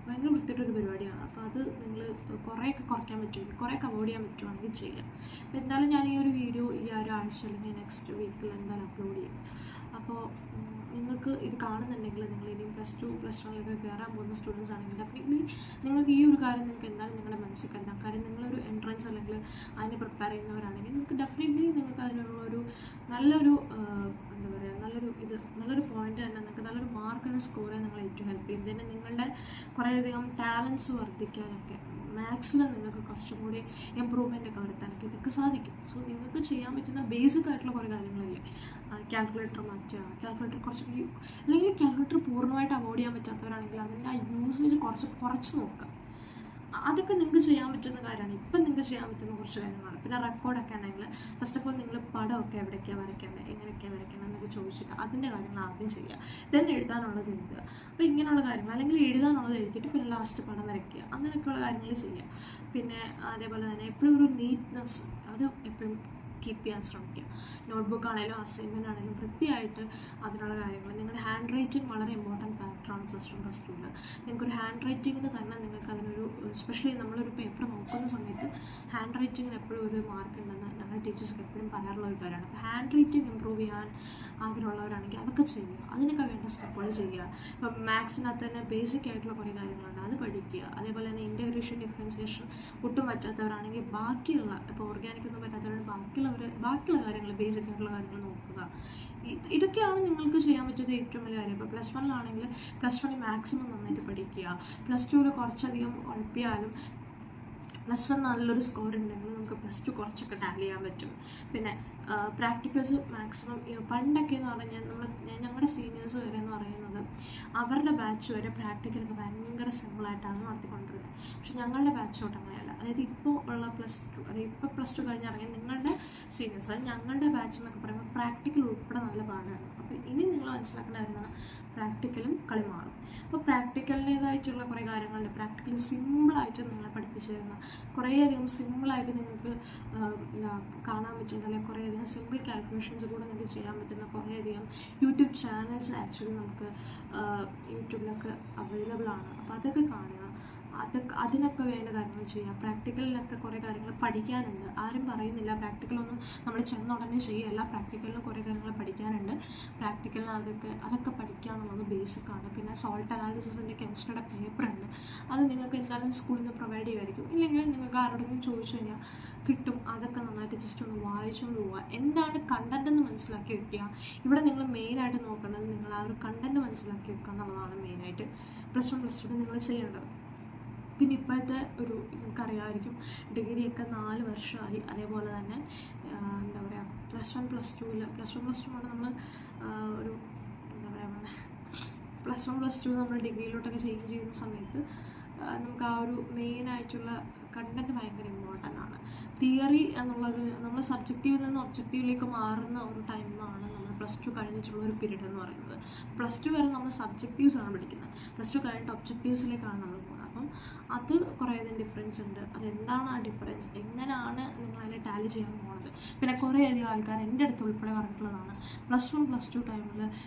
വൃത്തിയിട്ടൊരു പരിപാടിയാണ്. അപ്പോൾ അത് നിങ്ങൾ കുറേയൊക്കെ കുറയ്ക്കാൻ പറ്റുമെങ്കിൽ, കുറേയൊക്കെ അവോയ്ഡ് ചെയ്യാൻ പറ്റുവാണെങ്കിൽ ചെയ്യാം. അപ്പോൾ എന്തായാലും ഞാൻ ഈ ഒരു വീഡിയോ ഈ ഒരാഴ്ച അല്ലെങ്കിൽ നെക്സ്റ്റ് വീക്കിൽ എന്തായാലും അപ്ലോഡ് ചെയ്യും. അപ്പോൾ നിങ്ങൾക്ക് ഇത് കാണുന്നുണ്ടെങ്കിൽ, നിങ്ങൾ ഇനിയും +2+1 കയറാൻ പോകുന്ന സ്റ്റുഡൻസ് ആണെങ്കിൽ ഡെഫിനറ്റ്ലി നിങ്ങൾക്ക് ഈ ഒരു കാര്യം നിങ്ങൾക്ക് എന്തായാലും നിങ്ങളുടെ മനസ്സിൽ കരുതാം. കാര്യം നിങ്ങളൊരു എൻട്രൻസ് അല്ലെങ്കിൽ അതിന് പ്രിപ്പയർ ചെയ്യുന്നവരാണെങ്കിൽ നിങ്ങൾക്ക് ഡെഫിനറ്റ്ലി നിങ്ങൾക്ക് അതിനുള്ളൊരു നല്ലൊരു എന്താ പറയുക, നല്ലൊരു പോയിന്റ് തന്നെ, നിങ്ങൾക്ക് നല്ലൊരു മാർക്ക് തന്നെ സ്കോർ ചെയ്യാൻ നിങ്ങളെ ഏറ്റവും ഹെൽപ്പ് ചെയ്യും. പിന്നെ നിങ്ങളുടെ കുറേയധികം ടാലൻസ് വർദ്ധിക്കാനൊക്കെ, മാത്സിൽ നിങ്ങൾക്ക് കുറച്ചും കൂടി ഇമ്പ്രൂവ്മെൻ്റ് ഒക്കെ വരുത്താനൊക്കെ ഇതൊക്കെ സാധിക്കും. സോ നിങ്ങൾക്ക് ചെയ്യാൻ പറ്റുന്ന ബേസിക് ആയിട്ടുള്ള കുറേ കാര്യങ്ങളില്ലേ, കാൽക്കുലേറ്റർ മാറ്റുക, കാൽക്കുലേറ്റർ കുറച്ചുകൂടി, അല്ലെങ്കിൽ കാൽക്കുലേറ്റർ പൂർണ്ണമായിട്ട് അവോയ്ഡ് ചെയ്യാൻ പറ്റാത്തവരാണെങ്കിൽ അതിൻ്റെ ആ യൂസേജ് കുറച്ച് നോക്കുക. അതൊക്കെ നിങ്ങൾക്ക് ചെയ്യാൻ പറ്റുന്ന കാര്യമാണ്. ഇപ്പം നിങ്ങൾക്ക് ചെയ്യാൻ പറ്റുന്ന കുറച്ച് കാര്യങ്ങളാണ്. പിന്നെ റെക്കോർഡൊക്കെ ആണെങ്കിൽ ഫസ്റ്റ് ഓഫ് ഓൾ നിങ്ങൾ പടമൊക്കെ എവിടേക്കാണ് വരയ്ക്കേണ്ടത്, എങ്ങനെയൊക്കെയാണ് വരയ്ക്കേണ്ടത് എന്നൊക്കെ ചോദിച്ചിട്ട് അതിൻ്റെ കാര്യങ്ങൾ ആദ്യം ചെയ്യുക. ദെൻ എഴുതാനുള്ളത് എഴുതുക. അപ്പോൾ ഇങ്ങനെയുള്ള കാര്യങ്ങൾ, അല്ലെങ്കിൽ എഴുതാനുള്ളത് എഴുതിയിട്ട് പിന്നെ ലാസ്റ്റ് പടം വരയ്ക്കുക, അങ്ങനെയൊക്കെയുള്ള കാര്യങ്ങൾ ചെയ്യുക. പിന്നെ അതേപോലെ തന്നെ എപ്പോഴും ഒരു നീറ്റ്നെസ് അത് എപ്പോഴും കീപ്പ് ചെയ്യാൻ ശ്രമിക്കുക. നോട്ട്ബുക്ക് ആണെങ്കിലും അസൈൻമെൻ്റ് ആണെങ്കിലും വൃത്തിയായിട്ട് അതിനുള്ള കാര്യങ്ങൾ. നിങ്ങളുടെ ഹാൻഡ് റൈറ്റിംഗ് വളരെ ഇമ്പോർട്ടൻറ്റ് ഫാക്ടറാണ് +1+2. നിങ്ങൾക്കൊരു ഹാൻഡ് റൈറ്റിങ്ങിന് തന്നെ നിങ്ങൾക്ക് അതിനൊരു, എസ്പെഷ്യലി നമ്മളൊരു പേപ്പർ നോക്കുന്ന സമയത്ത് ഹാൻഡ് റൈറ്റിങ്ങിന് എപ്പോഴും ഒരു മാർക്ക് ഉണ്ടെന്ന് ഞങ്ങളുടെ ടീച്ചേഴ്സൊക്കെ എപ്പോഴും പറയാറുള്ള ഒരു കാര്യമാണ്. അപ്പോൾ ഹാൻഡ് റൈറ്റിംഗ് ഇമ്പ്രൂവ് ചെയ്യാൻ ആഗ്രഹമുള്ളവരാണെങ്കിൽ അതൊക്കെ ചെയ്യുക, അതിനൊക്കെ വേണ്ട സ്റ്റെപ്പുകൾ ചെയ്യുക. ഇപ്പം മാത്സിനകത്ത് തന്നെ ബേസിക് ആയിട്ടുള്ള കുറേ കാര്യങ്ങളുണ്ട്, അത് പഠിക്കുക. അതേപോലെ തന്നെ ഇൻ്റഗ്രേഷൻ, ഡിഫറൻസിയേഷൻ ഒട്ടും പറ്റാത്തവരാണെങ്കിൽ ബാക്കിയുള്ള, ഇപ്പോൾ ഓർഗാനിക് ഒന്നും പറ്റാത്തവരാണെങ്കിൽ ബാക്കിയുള്ള കാര്യങ്ങൾ, ബേസിക് ആയിട്ടുള്ള കാര്യങ്ങൾ നോക്കുക. ഇതൊക്കെയാണ് നിങ്ങൾക്ക് ചെയ്യാൻ പറ്റുന്ന ഏറ്റവും വലിയ കാര്യം. ഇപ്പോൾ +1 +1 മാക്സിമം നന്നായിട്ട് പഠിക്കുക. +2 കുറച്ചധികം ഉഴപ്പിയാലും +1 നല്ലൊരു സ്കോർ ഉണ്ടെങ്കിൽ നമുക്ക് +2 കുറച്ചൊക്കെ ടാലി ചെയ്യാൻ പറ്റും. പിന്നെ പ്രാക്ടിക്കൽസ് മാക്സിമം, പണ്ടൊക്കെ എന്ന് പറഞ്ഞാൽ ഞങ്ങളുടെ സീനിയേഴ്സ് വരെ എന്ന് പറയുന്നത് അവരുടെ ബാച്ച് വരെ പ്രാക്ടിക്കലൊക്കെ ഭയങ്കര സിമ്പിളായിട്ടാണ് നടത്തിക്കൊണ്ടിരുന്നത്. പക്ഷെ ഞങ്ങളുടെ ബാച്ച് തൊട്ട് അങ്ങനെയല്ല. അതായത് ഇപ്പോൾ ഉള്ള +2, അതായത് ഇപ്പോൾ +2 കഴിഞ്ഞിറങ്ങിയ നിങ്ങളുടെ സീനിയേഴ്സ്, അതായത് ഞങ്ങളുടെ ബാച്ച് എന്നൊക്കെ പറയുമ്പോൾ പ്രാക്ടിക്കൽ ഉൾപ്പെടെ നല്ല പാടാണ്. അപ്പോൾ ഇനി നിങ്ങൾ മനസ്സിലാക്കേണ്ട കാര്യമാണ് പ്രാക്ടിക്കലും കളി മാറും. അപ്പോൾ പ്രാക്ടിക്കലിൻ്റേതായിട്ടുള്ള കുറേ കാര്യങ്ങളുണ്ട്. പ്രാക്ടിക്കൽ സിമ്പിളായിട്ട് നിങ്ങളെ പഠിപ്പിച്ചു തരുന്ന, കുറേയധികം സിമ്പിളായിട്ട് നിങ്ങൾക്ക് കാണാൻ പറ്റുന്ന, അല്ലെങ്കിൽ കുറേയധികം സിമ്പിൾ കാൽക്കുലേഷൻസ് കൂടെ നിങ്ങൾക്ക് ചെയ്യാൻ പറ്റുന്ന കുറേയധികം യൂട്യൂബ് ചാനൽസ് ആക്ച്വലി നമുക്ക് യൂട്യൂബിലൊക്കെ അവൈലബിൾ ആണ്. അപ്പോൾ അതൊക്കെ കാണുക, അതിനൊക്കെ വേണ്ട കാര്യങ്ങൾ ചെയ്യാം. പ്രാക്ടിക്കലിനൊക്കെ കുറേ കാര്യങ്ങൾ പഠിക്കാനുണ്ട്. ആരും പറയുന്നില്ല പ്രാക്ടിക്കലൊന്നും നമ്മൾ ചെന്ന ഉടനെ ചെയ്യുകയല്ല. പ്രാക്ടിക്കലിന് കുറേ കാര്യങ്ങൾ പഠിക്കാനുണ്ട്. പ്രാക്ടിക്കലിന് അതൊക്കെ പഠിക്കുക എന്നുള്ളത് ബേസിക്കാണ്. പിന്നെ സോൾട്ട് അനാലിസിസിൻ്റെ കെമിസ്ട്രിയുടെ പേപ്പറുണ്ട്, അത് നിങ്ങൾക്ക് എന്തായാലും സ്കൂളിൽ നിന്ന് പ്രൊവൈഡ് ചെയ്യുമായിരിക്കും. ഇല്ലെങ്കിൽ നിങ്ങൾക്ക് ആരോടെങ്കിലും ചോദിച്ചു കഴിഞ്ഞാൽ കിട്ടും. അതൊക്കെ നന്നായിട്ട് ജസ്റ്റ് ഒന്ന് വായിച്ചുകൊണ്ട് പോവുക. എന്താണ് കണ്ടന്റ് എന്ന് മനസ്സിലാക്കി വെക്കുക. ഇവിടെ നിങ്ങൾ മെയിനായിട്ട് നോക്കേണ്ടത് നിങ്ങൾ ആ ഒരു കണ്ടന്റ് മനസ്സിലാക്കി വെക്കുക എന്നുള്ളതാണ് മെയിനായിട്ട് +1+2 നിങ്ങൾ ചെയ്യേണ്ടത്. പിന്നെ ഇപ്പോഴത്തെ ഒരു നിങ്ങൾക്കറിയാമായിരിക്കും, ഡിഗ്രിയൊക്കെ 4 വർഷമായി. അതേപോലെ തന്നെ എന്താ പറയുക, +1+2 നമ്മൾ ഒരു എന്താ പറയുക, +1+2 നമ്മൾ ഡിഗ്രിയിലോട്ടൊക്കെ ചേഞ്ച് ചെയ്യുന്ന സമയത്ത് നമുക്ക് ആ ഒരു മെയിനായിട്ടുള്ള കണ്ടൻറ്റ് ഭയങ്കര ഇമ്പോർട്ടൻ്റ് ആണ്. തിയറി എന്നുള്ളത് നമ്മൾ സബ്ജക്റ്റീവിൽ നിന്ന് ഒബ്ജക്റ്റീവിലേക്ക് മാറുന്ന ഒരു ടൈമാണ് നമ്മൾ +2 കഴിഞ്ഞിട്ടുള്ള ഒരു പീരീഡ് എന്ന് പറയുന്നത്. +2 വരെ നമ്മൾ സബ്ജക്റ്റീവ്സ് ആണ് പഠിക്കുന്നത്, +2 കഴിഞ്ഞിട്ട് ഒബ്ജക്റ്റീവ്സിലേക്കാണ് നമ്മൾ പോകുന്നത്. അപ്പം അത് കുറേയധികം ഡിഫറൻസ് ഉണ്ട്. അതെന്താണ് ആ ഡിഫറൻസ്, എങ്ങനെയാണ് നിങ്ങൾ അതിനെ ടാലി ചെയ്യാൻ പോകുന്നത്. പിന്നെ കുറേയധികം ആൾക്കാർ എൻ്റെ അടുത്ത് ഉൾപ്പെടെ പറഞ്ഞിട്ടുള്ളതാണ്, +1+2 ടൈമിൽ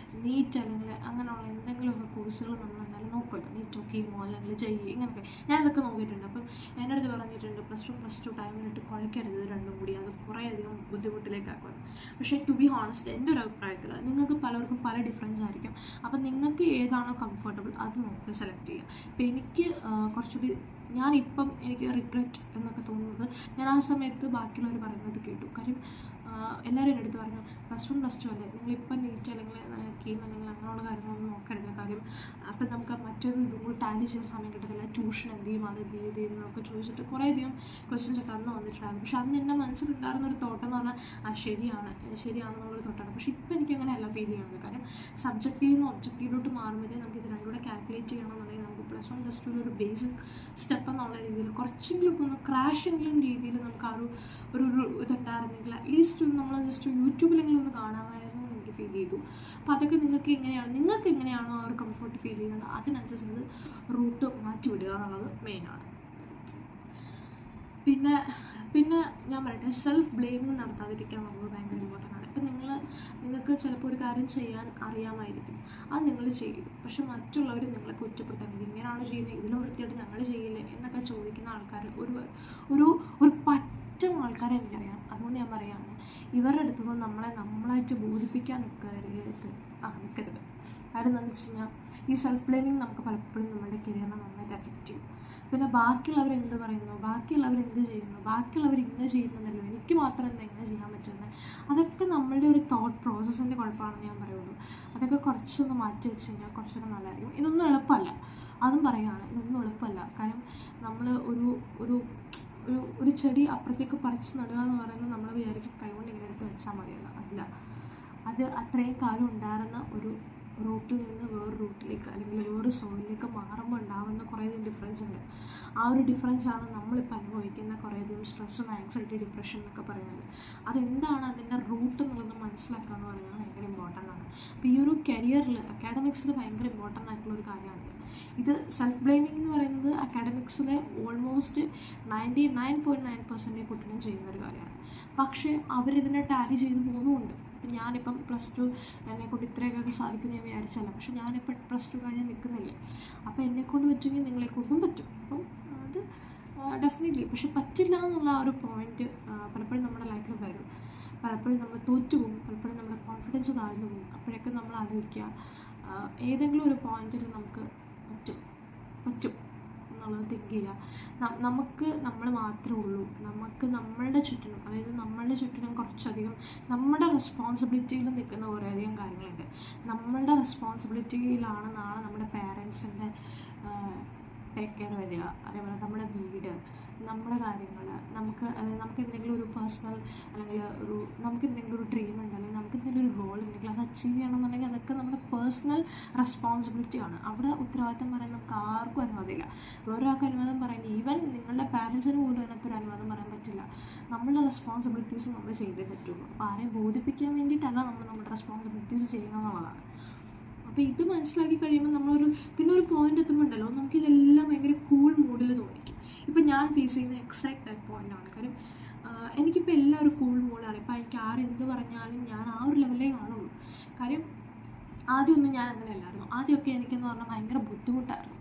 നീറ്റ് അല്ലെങ്കിൽ അങ്ങനെയുള്ള എന്തെങ്കിലുമൊക്കെ കോഴ്സുകൾ നമ്മൾ എന്തായാലും നോക്കുമല്ലോ, നീറ്റ് കീമോ അല്ലെങ്കിൽ JEE ഇങ്ങനെയൊക്കെ. ഞാൻ ഇതൊക്കെ നോക്കിയിട്ടുണ്ട്. അപ്പം എൻ്റെ അടുത്ത് പറഞ്ഞിട്ടുണ്ട് +1+2 ടൈമിലിട്ട് കുഴക്കരുത് രണ്ടും കൂടി, അത് കുറേയധികം ബുദ്ധിമുട്ടിലേക്കാക്കുമെന്ന്. പക്ഷേ ടു ബി ഹോണസ്റ്റ് എൻ്റെ ഒരു അഭിപ്രായത്തിൽ നിങ്ങൾക്ക് പലർക്കും പല ഡിഫറൻസ് ആയിരിക്കും. അപ്പം നിങ്ങൾക്ക് ഏതാണോ കംഫർട്ടബിൾ അത് നോക്കി സെലക്ട് ചെയ്യുക. ഇപ്പം എനിക്ക് കുറച്ചുകൂടി, ഞാനിപ്പം എനിക്ക് റിഗ്രറ്റ് എന്നൊക്കെ തോന്നുന്നത്, ഞാൻ ആ സമയത്ത് ബാക്കിയുള്ളവർ പറയുന്നത് കേട്ടു. കാര്യം എല്ലാവരും എൻ്റെ അടുത്ത് പറഞ്ഞു +1+2 അല്ലേ, നിങ്ങളിപ്പം നീറ്റ് അല്ലെങ്കിൽ കീം അല്ലെങ്കിൽ അങ്ങനെയുള്ള കാര്യങ്ങളൊന്നും നോക്കരുത്. കാര്യം അപ്പം നമുക്ക് മറ്റൊരു ഇതും കൂടി ടാലി ചെയ്യുന്ന സമയം കിട്ടത്തില്ല, ട്യൂഷൻ എന്ത് ചെയ്യും, അത് എന്ത് ചെയ്യുന്നതൊക്കെ ചോദിച്ചിട്ട് കുറേയധികം ക്വസ്റ്റ്യൻസ് ഒക്കെ അന്ന് വന്നിട്ടുണ്ടായിരുന്നു. പക്ഷെ അന്ന് എൻ്റെ മനസ്സിലുണ്ടായിരുന്നൊരു തോട്ടം എന്ന് പറഞ്ഞാൽ ശരിയാണെന്നുള്ളൊരു തോട്ടാണ്. പക്ഷെ ഇപ്പം എനിക്കങ്ങനെയല്ല ഫീൽ ചെയ്യുന്നത്. കാര്യം സബ്ജക്റ്റീവ് നിന്ന് ഒബ്ജക്റ്റീവിലോട്ട് മാറുമ്പോഴത്തേ നമുക്ക് ഇത് രണ്ടും കൂടെ കാൽക്കുലേറ്റ് ചെയ്യണമെന്നുണ്ടെങ്കിൽ നമുക്ക് +1+2 ഒരു ബേസിക് സ്റ്റെപ്പ് എന്നുള്ള രീതിയിൽ കുറച്ചെങ്കിലും ഒന്ന് ക്രാഷെങ്കിലും രീതിയിൽ നമുക്ക് ആ ഒരു ഇതുണ്ടായിരുന്നെങ്കിൽ അറ്റ്ലീസ്റ്റ് നമ്മൾ ജസ്റ്റ് യൂട്യൂബിലെങ്കിലും ഒന്ന് കാണാമായിരുന്നു എന്ന് എനിക്ക് ഫീൽ ചെയ്തു. അപ്പോൾ അതൊക്കെ നിങ്ങൾക്ക് എങ്ങനെയാണോ ആ ഒരു കംഫർട്ട് ഫീൽ ചെയ്യുന്നത് അതിനനുസരിച്ച് റൂട്ട് മാറ്റിവിടുക എന്നുള്ളത് മെയിനാണ്. പിന്നെ ഞാൻ പറയട്ടെ, സെൽഫ് ബ്ലെയിമിങ് നടത്താതിരിക്കുക എന്നുള്ളത് ഭയങ്കര ഇമ്പോർട്ടൻ്റ് ആണ്. ഇപ്പം നിങ്ങൾക്ക് ചിലപ്പോൾ ഒരു കാര്യം ചെയ്യാൻ അറിയാമായിരിക്കും, അത് നിങ്ങൾ ചെയ്തു, പക്ഷെ മറ്റുള്ളവർ നിങ്ങളെ കുറ്റപ്പെടുത്താൻ ഇങ്ങനെയാണോ ചെയ്യുന്നത്, ഇതിലും വൃത്തിയായിട്ട് ഞങ്ങൾ ചെയ്യില്ലേ എന്നൊക്കെ ചോദിക്കുന്ന ആൾക്കാർ ഒരു പറ്റം ആൾക്കാരെ എനിക്കറിയാം. അതുകൊണ്ട് ഞാൻ പറയുകയാണ്, ഇവരുടെ അടുത്തുനിന്ന് നമ്മളായിട്ട് ബോധിപ്പിക്കാൻ നിൽക്കരുത്. കാര്യം എന്താണെന്ന് വെച്ച് കഴിഞ്ഞാൽ ഈ സെൽഫ് ബ്ലെയിമിങ് നമുക്ക് പലപ്പോഴും നമ്മുടെ കരിയറിനെ നന്നായിട്ട് എഫക്റ്റ് ചെയ്യും. പിന്നെ ബാക്കിയുള്ളവർ എന്ത് പറയുന്നു, ബാക്കിയുള്ളവർ എന്ത് ചെയ്യുന്നു, ബാക്കിയുള്ളവർ ഇങ്ങനെ ചെയ്യുന്നുണ്ടല്ലോ, എനിക്ക് മാത്രം എന്താ ഇങ്ങനെ ചെയ്യാൻ പറ്റുന്നത്, അതൊക്കെ നമ്മളുടെ ഒരു തോട്ട് പ്രോസസ്സിൻ്റെ കുഴപ്പമാണെന്ന് ഞാൻ പറയുള്ളൂ. അതൊക്കെ കുറച്ചൊന്ന് മാറ്റി വെച്ച് കഴിഞ്ഞാൽ കുറച്ചൊക്കെ നല്ലതായിരിക്കും. ഇതൊന്നും എളുപ്പമല്ല, അതും പറയുകയാണ്, ഇതൊന്നും എളുപ്പമല്ല. കാരണം നമ്മൾ ഒരു ചെടി അപ്പുറത്തേക്ക് പറിച്ച് നടുക എന്ന് പറയുന്നത് നമ്മൾ വിചാരിക്കും കൈകൊണ്ട് ഇങ്ങനെ എടുത്ത് വെച്ചാൽ മതിയല്ല. അല്ല, അത് അത്രയും കാലം ഉണ്ടായിരുന്ന ഒരു റൂട്ടിൽ നിന്ന് വേറെ റൂട്ടിലേക്ക് അല്ലെങ്കിൽ വേറെ സോയിലേക്ക് മാറുമ്പോൾ ഉണ്ടാകുന്ന കുറേയധികം ഡിഫറൻസ് ഉണ്ട്. ആ ഒരു ഡിഫറൻസാണ് നമ്മളിപ്പോൾ അനുഭവിക്കുന്ന കുറേയധികം സ്ട്രെസ്സും ആങ്സൈറ്റി ഡിപ്രഷൻ എന്നൊക്കെ പറയുന്നത്. അതെന്താണ് അതിൻ്റെ റൂട്ട് എന്നുള്ളത് മനസ്സിലാക്കുക എന്ന് പറയുന്നത് ഭയങ്കര ഇമ്പോർട്ടൻ്റ് ആണ്. അപ്പോൾ ഈ ഒരു കരിയറിൽ അക്കാഡമിക്സിൽ ഭയങ്കര ഇമ്പോർട്ടൻ്റ് ആയിട്ടുള്ളൊരു കാര്യമാണ് ഇത്. സെൽഫ് ബ്ലെയിമിംഗ് എന്ന് പറയുന്നത് അക്കാഡമിക്സിലെ ഓൾമോസ്റ്റ് 99.9% കുട്ടികളും ചെയ്യുന്നൊരു കാര്യമാണ്. പക്ഷേ അവരിതിനെ ടാലി ചെയ്ത് പോകുന്നുമുണ്ട്. ഇപ്പം ഞാനിപ്പം +2 എന്നെക്കൊണ്ട് ഇത്രയൊക്കെ സാധിക്കും ഞാൻ വിചാരിച്ചല്ല, പക്ഷെ ഞാനിപ്പോൾ +2 കഴിഞ്ഞ് നിൽക്കുന്നില്ലേ. അപ്പോൾ എന്നെക്കൊണ്ട് പറ്റുമെങ്കിൽ നിങ്ങളെക്കൊണ്ടും പറ്റും. അപ്പം അത് ഡെഫിനറ്റ്ലി. പക്ഷെ പറ്റില്ല എന്നുള്ള ആ ഒരു പോയിന്റ് പലപ്പോഴും നമ്മുടെ ലൈഫിൽ വരും. പലപ്പോഴും നമ്മൾ തോറ്റുപോകും, പലപ്പോഴും നമ്മുടെ കോൺഫിഡൻസ് താഴ്ന്നു പോകും. അപ്പോഴൊക്കെ നമ്മൾ ആലോചിക്കുക, ഏതെങ്കിലും ഒരു പോയിന്റിൽ നമുക്ക് പറ്റും എന്നുള്ളത് തിങ്ക് ചെയ്യുക. നമ്മൾ മാത്രമേ ഉള്ളൂ. നമുക്ക് നമ്മളുടെ ചുറ്റിനും, അതായത് നമ്മളുടെ ചുറ്റിനും കുറച്ചധികം നമ്മുടെ റെസ്പോൺസിബിലിറ്റിയിൽ നിൽക്കുന്ന കുറേയധികം കാര്യങ്ങളുണ്ട്. നമ്മളുടെ റെസ്പോൺസിബിലിറ്റിയിലാണ് നാളെ നമ്മുടെ പേരൻസിൻ്റെ ടേക്ക് കെയർ വരിക. അതേപോലെ നമ്മുടെ വീട്, നമ്മുടെ കാര്യങ്ങൾ, നമുക്ക് എന്തെങ്കിലും ഒരു പേഴ്സണൽ അല്ലെങ്കിൽ നമുക്ക് എന്തെങ്കിലും ഒരു ഡ്രീം ഉണ്ട്, അല്ലെങ്കിൽ നമുക്ക് എന്തെങ്കിലും ഒരു ഗോൾ ഉണ്ടെങ്കിൽ അത് അച്ചീവ് ചെയ്യണമെന്നുണ്ടെങ്കിൽ അതൊക്കെ നമ്മുടെ പേഴ്സണൽ റെസ്പോൺസിബിലിറ്റിയാണ്. അവിടെ ഉത്തരവാദിത്തം പറയാൻ നമുക്ക് ആർക്കും അനുവാദമില്ല. വേറൊരാൾക്ക് അനുവാദം പറയാൻ, ഈവൻ നിങ്ങളുടെ പാരൻസിന് പോലും അതിനൊക്കെ ഒരു അനുവാദം പറയാൻ പറ്റില്ല. നമ്മളുടെ റെസ്പോൺസിബിലിറ്റീസ് നമ്മൾ ചെയ്തേ പറ്റുള്ളൂ. അപ്പോൾ ആരെയും ബോധിപ്പിക്കാൻ വേണ്ടിയിട്ടല്ല നമ്മൾ നമ്മുടെ റെസ്പോൺസിബിലിറ്റീസ് ചെയ്യുക എന്നുള്ളതാണ്. അപ്പോൾ ഇത് മനസ്സിലാക്കി കഴിയുമ്പോൾ പിന്നെ ഒരു പോയിന്റ് എത്തുമ്പോണ്ടല്ലോ നമുക്കിതെല്ലാം ഭയങ്കര കൂൾ മൂഡിൽ തോന്നിക്കും. ഇപ്പം ഞാൻ ഫേസ് ചെയ്യുന്ന എക്സാക്ട് പോയിൻ്റാണ്. കാര്യം എനിക്കിപ്പോൾ എല്ലാം ഒരു കൂൾ മൂഡാണ്. ഇപ്പം എനിക്ക് ആരെന്ത് പറഞ്ഞാലും ഞാൻ ആ ഒരു ലെവലേ കാണുള്ളൂ. കാര്യം ആദ്യമൊന്നും ഞാൻ അങ്ങനെ അല്ലായിരുന്നു. ആദ്യമൊക്കെ എനിക്കെന്ന് പറഞ്ഞാൽ ഭയങ്കര ബുദ്ധിമുട്ടായിരുന്നു.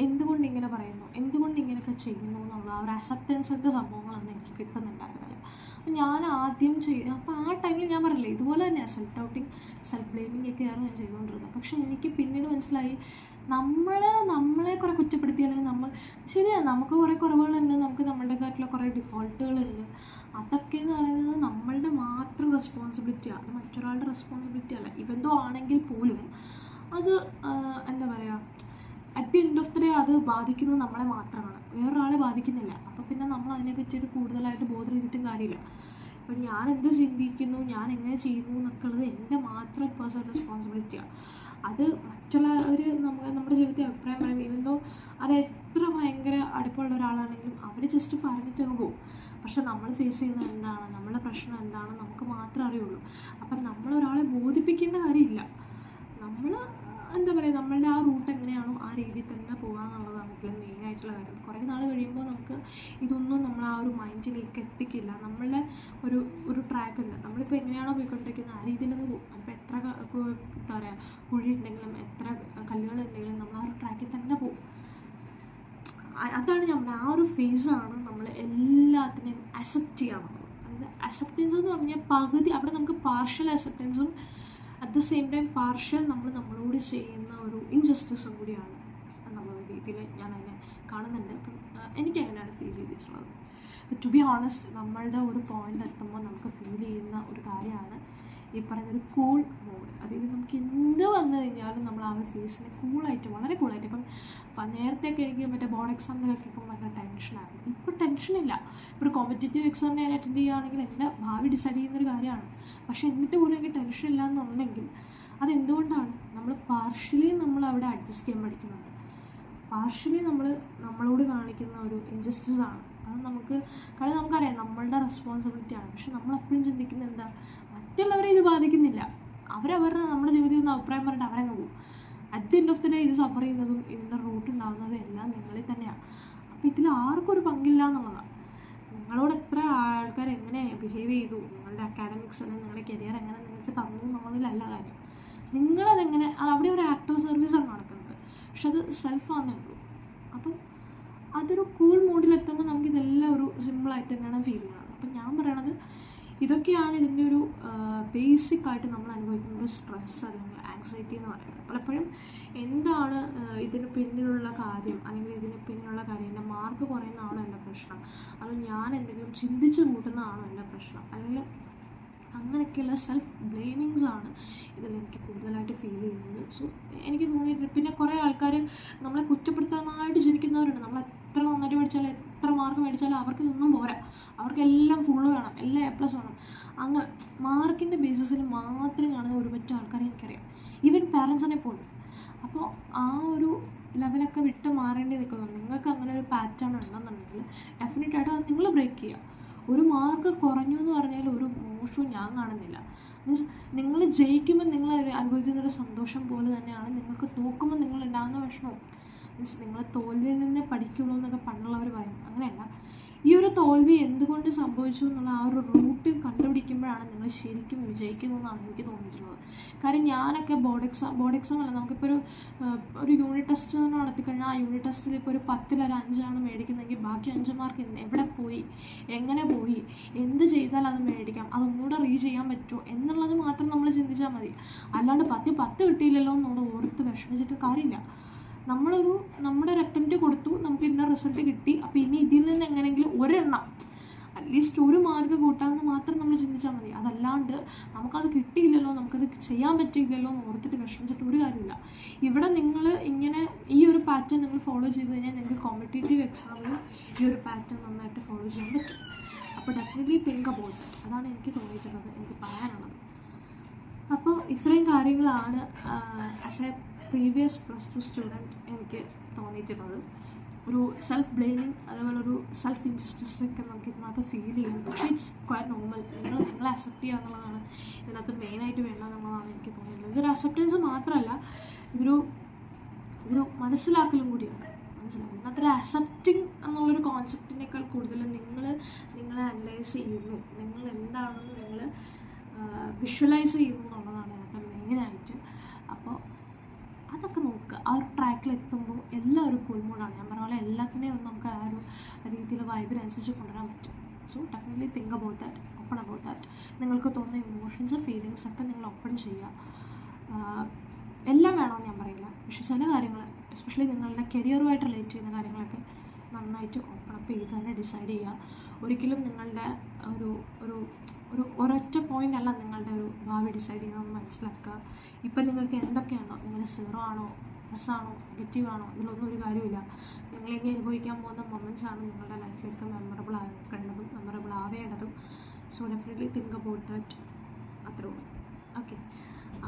എന്തുകൊണ്ട് ഇങ്ങനെ പറയുന്നു, എന്തുകൊണ്ട് ഇങ്ങനെയൊക്കെ ചെയ്യുന്നു എന്നുള്ള ആ ഒരു അക്സെപ്റ്റൻസിൻ്റെ സംഭവങ്ങളൊന്നും എനിക്ക് കിട്ടുന്നുണ്ടായിരുന്നില്ല. അപ്പം ഞാൻ ആദ്യം അപ്പോൾ ആ ടൈമിൽ ഞാൻ പറയില്ലേ, ഇതുപോലെ തന്നെയാണ് സെൽഫ് ഡൗട്ടിങ്, സെൽഫ് ബ്ലെയിമിംഗ് ഒക്കെ ആയിരുന്നു ഞാൻ ചെയ്തുകൊണ്ടിരുന്നത്. പക്ഷെ എനിക്ക് പിന്നീട് മനസ്സിലായി, നമ്മളെ കുറേ കുറ്റപ്പെടുത്തി, അല്ലെങ്കിൽ ശരിയാണ്, നമുക്ക് കുറേ കുറവുകളുണ്ട്, നമുക്ക് നമ്മളുടെതായിട്ടുള്ള കുറേ ഡിഫോൾട്ടുകളുണ്ട്. അതൊക്കെ എന്ന് പറയുന്നത് നമ്മളുടെ മാത്രം റെസ്പോൺസിബിലിറ്റിയാണ്, അത് മറ്റൊരാളുടെ റെസ്പോൺസിബിലിറ്റി അല്ല. ഇവന്തോ ആണെങ്കിൽ പോലും അത് എന്താ പറയുക, at the end of the day അത് ബാധിക്കുന്നത് നമ്മളെ മാത്രമാണ്, വേറൊരാളെ ബാധിക്കുന്നില്ല. അപ്പോൾ പിന്നെ നമ്മൾ അതിനെ പറ്റിയിട്ട് കൂടുതലായിട്ട് ബോധം ചെയ്തിട്ടും കാര്യമില്ല. അപ്പം ഞാൻ എന്ത് ചിന്തിക്കുന്നു, ഞാൻ എങ്ങനെ ചെയ്യുന്നു എന്നൊക്കെ ഉള്ളത് എൻ്റെ മാത്രം പേഴ്സണൽ റെസ്പോൺസിബിലിറ്റിയാണ്. അത് മറ്റുള്ളവർ നമ്മുടെ ജീവിതത്തിൽ അഭിപ്രായം പറയും. ഇവന്തോ അത് എത്ര ഭയങ്കര അടുപ്പമുള്ള ഒരാളാണെങ്കിലും അവർ ജസ്റ്റ് പറഞ്ഞിട്ടങ്ങ് പോകും. പക്ഷെ നമ്മൾ ഫേസ് ചെയ്യുന്നത് എന്താണ്, നമ്മളുടെ പ്രശ്നം എന്താണെന്ന് നമുക്ക് മാത്രമേ അറിയുള്ളൂ. അപ്പം നമ്മളൊരാളെ ബോധിപ്പിക്കേണ്ട കാര്യമില്ല. നമ്മൾ എന്താ പറയുക, നമ്മളുടെ ആ റൂട്ട് എങ്ങനെയാണോ ആ രീതിയിൽ തന്നെ പോകുക എന്നുള്ളതാണ് ഇതിൽ മെയിനായിട്ടുള്ള കാര്യം. കുറേ നാൾ കഴിയുമ്പോൾ നമുക്ക് ഇതൊന്നും നമ്മൾ ആ ഒരു മൈൻഡിലേക്ക് എത്തിക്കില്ല. നമ്മളുടെ ഒരു ട്രാക്ക് ഉണ്ട്, നമ്മളിപ്പോൾ എങ്ങനെയാണോ പോയിക്കൊണ്ടിരിക്കുന്നത് ആ രീതിയിലൊന്ന് പോകും. അതിപ്പോൾ എത്ര എന്താ പറയുക കുഴി ഉണ്ടെങ്കിലും എത്ര കല്ലുകളുണ്ടെങ്കിലും നമ്മൾ ആ ഒരു ട്രാക്കിൽ തന്നെ പോകും. അതാണ് നമ്മുടെ ആ ഒരു ഫേസാണ് നമ്മൾ എല്ലാത്തിനെയും അക്സെപ്റ്റ് ചെയ്യാനുള്ളത്. അതായത് അക്സെപ്റ്റൻസ് എന്ന് പറഞ്ഞാൽ പകുതി അവിടെ നമുക്ക് പാർഷ്യൽ അക്സെപ്റ്റൻസും at the same time partial നമ്മളോട് ചെയ്യുന്ന ഒരു ഇൻജസ്റ്റിസും കൂടിയാണ് എന്നുള്ള രീതിയിൽ ഞാൻ അതിനെ കാണുന്നുണ്ട്. അപ്പം എനിക്കങ്ങനെയാണ് ഫീൽ ചെയ്തിട്ടുള്ളത്. ടു ബി ഓണസ്റ്റ്, നമ്മളുടെ ഒരു പോയിന്റ് എത്തുമ്പോൾ നമുക്ക് ഫീൽ ചെയ്യുന്ന ഒരു കാര്യമാണ് ഈ പറയുന്നൊരു കൂൾ മോഡ്. അതായത് നമുക്ക് എന്ത് വന്നു കഴിഞ്ഞാലും നമ്മൾ ആ ഒരു ഫേസിനെ കൂളായിട്ട്, വളരെ കൂളായിട്ട്, ഇപ്പം നേരത്തെയൊക്കെ എനിക്ക് മറ്റേ ബോർഡ് എക്സാമിനൊക്കെ കേൾക്കുമ്പോൾ ഭയങ്കര ടെൻഷനായിരുന്നു. ഇപ്പോൾ ടെൻഷനില്ല. ഇപ്പോൾ ഒരു കോമ്പറ്റേറ്റീവ് എക്സാം ഞാൻ അറ്റൻഡ് ചെയ്യുകയാണെങ്കിൽ എൻ്റെ ഭാവി ഡിസൈഡ് ചെയ്യുന്നൊരു കാര്യമാണ്. പക്ഷേ എന്നിട്ട് പോലും എനിക്ക് ടെൻഷൻ ഇല്ല എന്നുണ്ടെങ്കിൽ അതെന്തുകൊണ്ടാണ്? നമ്മൾ പാർഷ്യലി നമ്മൾ അവിടെ അഡ്ജസ്റ്റ് ചെയ്യാൻ പഠിക്കുന്നുണ്ട്. പാർഷ്യലി നമ്മളോട് കാണിക്കുന്ന ഒരു ഇൻജസ്റ്റിസ് ആണ് അത് നമുക്ക്. കാരണം നമുക്കറിയാം നമ്മളുടെ റെസ്പോൺസിബിലിറ്റിയാണ്. പക്ഷെ നമ്മളെപ്പോഴും ചിന്തിക്കുന്നത് എന്താ, മറ്റുള്ളവരെ ഇത് ബാധിക്കുന്നില്ല, അവരവരുടെ നമ്മുടെ ജീവിതത്തിൽ നിന്ന് അഭിപ്രായം പറഞ്ഞിട്ട് അവരങ്ങ് പോകും. At the end of the day ഇത് സഫർ ചെയ്യുന്നതും ഇതിൻ്റെ റൂട്ട് ഉണ്ടാകുന്നതും എല്ലാം നിങ്ങളിൽ തന്നെയാണ്. അപ്പോൾ ഇതിൽ ആർക്കും ഒരു പങ്കില്ല എന്നുള്ളതാണ്. നിങ്ങളോട് എത്ര ആൾക്കാർ എങ്ങനെ ബിഹേവ് ചെയ്തു, നിങ്ങളുടെ അക്കാഡമിക്സ് അല്ലെങ്കിൽ നിങ്ങളുടെ കരിയർ എങ്ങനെ നിങ്ങൾക്ക് തന്നു എന്നുള്ളതിലല്ല കാര്യം. നിങ്ങളതെങ്ങനെ, അവിടെ ഒരു ആക്ടീവ് സർവീസാണ് നടക്കുന്നത്, പക്ഷെ അത് സെൽഫാന്നേ ഉള്ളൂ. അപ്പം അതൊരു കൂൾ മൂഡിലെത്തുമ്പോൾ നമുക്കിതെല്ലാം ഒരു സിമ്പിളായിട്ട് തന്നെയാണ് ഫീൽ ചെയ്യുന്നത്. അപ്പം ഞാൻ പറയണത് ഇതൊക്കെയാണ് ഇതിൻ്റെ ഒരു ബേസിക് ആയിട്ട് നമ്മൾ അനുഭവിക്കുന്ന ഒരു സ്ട്രെസ് അല്ലെങ്കിൽ ആങ്സൈറ്റി എന്ന് പറയുന്നത്. പലപ്പോഴും എന്താണ് ഇതിന് പിന്നിലുള്ള കാര്യം, അല്ലെങ്കിൽ ഇതിന് പിന്നിലുള്ള കാര്യം എൻ്റെ മാർക്ക് കുറയുന്നതാണോ എൻ്റെ പ്രശ്നം, അതോ ഞാൻ എന്തെങ്കിലും ചിന്തിച്ച് കൂട്ടുന്നതാണോ എൻ്റെ പ്രശ്നം, അല്ലെങ്കിൽ അങ്ങനെയൊക്കെയുള്ള സെൽഫ് ബ്ലെയിമിങ്സ് ആണ് ഇതിൽ എനിക്ക് കൂടുതലായിട്ട് ഫീൽ ചെയ്യുന്നത്. സോ എനിക്ക് തോന്നിയിട്ടുണ്ട്. പിന്നെ കുറേ ആൾക്കാർ നമ്മളെ കുറ്റപ്പെടുത്താനായിട്ട് ചിരിക്കുന്നവരുണ്ട്. നമ്മൾ എത്ര നന്നായിട്ട് പഠിച്ചാലും എത്ര മാർക്ക് മേടിച്ചാലും അവർക്ക് ഇതൊന്നും പോരാ, അവർക്കെല്ലാം ഫുള്ള് വേണം, എല്ലാം A+ വേണം. അങ്ങനെ മാർക്കിൻ്റെ ബേസിസിൽ മാത്രം കാണുന്ന ഒരു പറ്റ ആൾക്കാരെ എനിക്കറിയാം, ഈവൻ പാരൻസിനെ പോലും. അപ്പോൾ ആ ഒരു ലെവലൊക്കെ വിട്ട് മാറേണ്ടി നിൽക്കുന്നു. നിങ്ങൾക്ക് അങ്ങനെ ഒരു പാറ്റേൺ ഉണ്ടെന്നുണ്ടെങ്കിൽ ഡെഫിനറ്റായിട്ടും അത് നിങ്ങൾ ബ്രേക്ക് ചെയ്യുക. ഒരു മാർക്ക് കുറഞ്ഞു എന്ന് പറഞ്ഞാൽ ഒരു മോശവും ഞാൻ കാണുന്നില്ല. മീൻസ് നിങ്ങൾ ജയിക്കുമ്പോൾ നിങ്ങൾ അനുഭവിക്കുന്നൊരു സന്തോഷം പോലെ തന്നെയാണ് നിങ്ങൾക്ക് തോക്കുമ്പോൾ നിങ്ങൾ ഉണ്ടാകുന്ന വിഷമവും. മീൻസ് നിങ്ങൾ തോൽവിയിൽ നിന്ന് പഠിക്കുള്ളൂ എന്നൊക്കെ പണ്ടുള്ളവർ പറയും. അങ്ങനെയല്ല, ഈ ഒരു തോൽവി എന്തുകൊണ്ട് സംഭവിച്ചു എന്നുള്ള ആ ഒരു റൂട്ട് കണ്ടുപിടിക്കുമ്പോഴാണ് നിങ്ങൾ ശരിക്കും വിജയിക്കുന്നതെന്നാണ് എനിക്ക് തോന്നിയിട്ടുള്ളത്. കാര്യം ഞാനൊക്കെ ബോർഡ് എക്സാം അല്ല, നമുക്കിപ്പോൾ ഒരു യൂണിറ്റ് ടെസ്റ്റ് തന്നെ നടത്തിക്കഴിഞ്ഞാൽ ആ യൂണിറ്റ് ടെസ്റ്റിൽ ഇപ്പോൾ ഒരു 10ൽ ഒരു 5 മേടിക്കുന്നതെങ്കിൽ ബാക്കി 5 മാർക്ക് എവിടെ പോയി, എങ്ങനെ പോയി, എന്ത് ചെയ്താൽ അത് മേടിക്കാം, അതൊന്നുകൂടെ ചെയ്യാൻ പറ്റുമോ എന്നുള്ളത് മാത്രം നമ്മൾ ചിന്തിച്ചാൽ മതി. അല്ലാണ്ട് 10 കിട്ടിയില്ലല്ലോ എന്നോട് ഓർത്ത് വിഷമിച്ചിട്ട് കാര്യമില്ല. നമ്മുടെ ഒരു അറ്റംപ്റ്റ് കൊടുത്തു, നമുക്ക് ഇന്ന റിസൾട്ട് കിട്ടി, അപ്പോൾ ഇനി ഇതിൽ നിന്ന് എങ്ങനെയെങ്കിലും ഒരെണ്ണം അറ്റ്ലീസ്റ്റ് ഒരു മാർക്ക് കൂട്ടാമെന്ന് മാത്രം നമ്മൾ ചിന്തിച്ചാൽ മതി. അതല്ലാണ്ട് നമുക്കത് കിട്ടിയില്ലല്ലോ, നമുക്കത് ചെയ്യാൻ പറ്റിയില്ലല്ലോ എന്ന് ഓർത്തിട്ട് വിഷമിച്ചിട്ട് ഒരു കാര്യമില്ല. ഇവിടെ നിങ്ങൾ ഇങ്ങനെ ഈ ഒരു പാറ്റേൺ നിങ്ങൾ ഫോളോ ചെയ്ത് കഴിഞ്ഞാൽ നിങ്ങൾക്ക് കോമ്പറ്റേറ്റീവ് എക്സാമിൽ ഈ ഒരു പാറ്റേൺ നന്നായിട്ട് ഫോളോ ചെയ്യാൻ പറ്റും. അപ്പോൾ ഡെഫിനറ്റ്ലി തിങ്ക് അബൌട്ട് ദാറ്റ്. അതാണ് എനിക്ക് തോന്നിയിട്ടുള്ളത്, എനിക്ക് പറയാനുള്ളത്. അപ്പോൾ ഇത്രയും കാര്യങ്ങളാണ് ആസ് എ പ്രീവിയസ് +2 സ്റ്റുഡൻറ്റ് എനിക്ക് തോന്നിയിട്ടുള്ളത്. ഒരു സെൽഫ് ബ്ലെയിമിങ്, അതേപോലെ ഒരു സെൽഫ് ഇൻജസ്റ്റിസൊക്കെ നമുക്ക് ഇതിനകത്ത് ഫീൽ ചെയ്യും. പക്ഷേ ഇറ്റ്സ് ക്വയറ്റ് നോർമൽ. നിങ്ങളെ അക്സെപ്റ്റ് ചെയ്യുക എന്നുള്ളതാണ് ഇതിനകത്ത് മെയിനായിട്ട് വേണ്ടതെന്നുള്ളതാണ് എനിക്ക് തോന്നിയിട്ടുള്ളത്. ഇതൊരു അക്സെപ്റ്റൻസ് മാത്രമല്ല, ഇതൊരു മനസ്സിലാക്കലും കൂടിയാണ്. മനസ്സിലാവും. ഇതിനകത്തൊരു അക്സെപ്റ്റിംഗ് എന്നുള്ളൊരു കോൺസെപ്റ്റിനേക്കാൾ കൂടുതൽ നിങ്ങളെ അനലൈസ് ചെയ്യുന്നു, നിങ്ങൾ എന്താണെന്ന് നിങ്ങൾ വിഷ്വലൈസ് ചെയ്യുന്നു എന്നുള്ളതാണ് ഇതിനകത്ത് മെയിനായിട്ട്. അപ്പോൾ അതൊക്കെ നോക്കുക. ആ ഒരു ട്രാക്കിലെത്തുമ്പോൾ എല്ലാവരും കൂൾ മൂഡാണ്. ഞാൻ പറഞ്ഞ പോലെ എല്ലാത്തിനെയും ഒന്ന് നമുക്ക് ആ ഒരു രീതിയിൽ വൈബിനനുസരിച്ച് കൊണ്ടുവരാൻ പറ്റും. So definitely think about that, open about that. നിങ്ങൾക്ക് തോന്നുന്ന ഇമോഷൻസ്, ഫീലിങ്സ് ഒക്കെ നിങ്ങൾ ഓപ്പൺ ചെയ്യുക. എല്ലാം വേണമെന്ന് ഞാൻ പറയില്ല, പക്ഷെ ചില കാര്യങ്ങൾ എസ്പെഷ്യലി നിങ്ങളുടെ കരിയറുമായിട്ട് റിലേറ്റ് ചെയ്യുന്ന കാര്യങ്ങളൊക്കെ നന്നായിട്ട് ഓപ്പൺ അപ്പ് ചെയ്ത് തന്നെ ഡിസൈഡ് ചെയ്യുക. ഒരിക്കലും നിങ്ങളുടെ ഒരൊറ്റ പോയിൻ്റ് അല്ല നിങ്ങളുടെ ഒരു ഭാവി ഡിസൈഡ് ചെയ്യുന്നതെന്ന് മനസ്സിലാക്കുക. ഇപ്പം നിങ്ങൾക്ക് എന്തൊക്കെയാണോ, നിങ്ങൾ 0 ആണോ, പ്ലസ്സാണോ, നെഗറ്റീവാണോ, ഇതിലൊന്നും ഒരു കാര്യമില്ല. നിങ്ങളിനി അനുഭവിക്കാൻ പോകുന്ന മൊമെൻറ്റ്സ് ആണ് നിങ്ങളുടെ ലൈഫിലേക്ക് മെമ്മറബിൾ ആക്കേണ്ടതും മെമ്മറബിൾ ആവേണ്ടതും. So definitely think about that. അത്രേ ഉള്ളൂ. ഓക്കെ,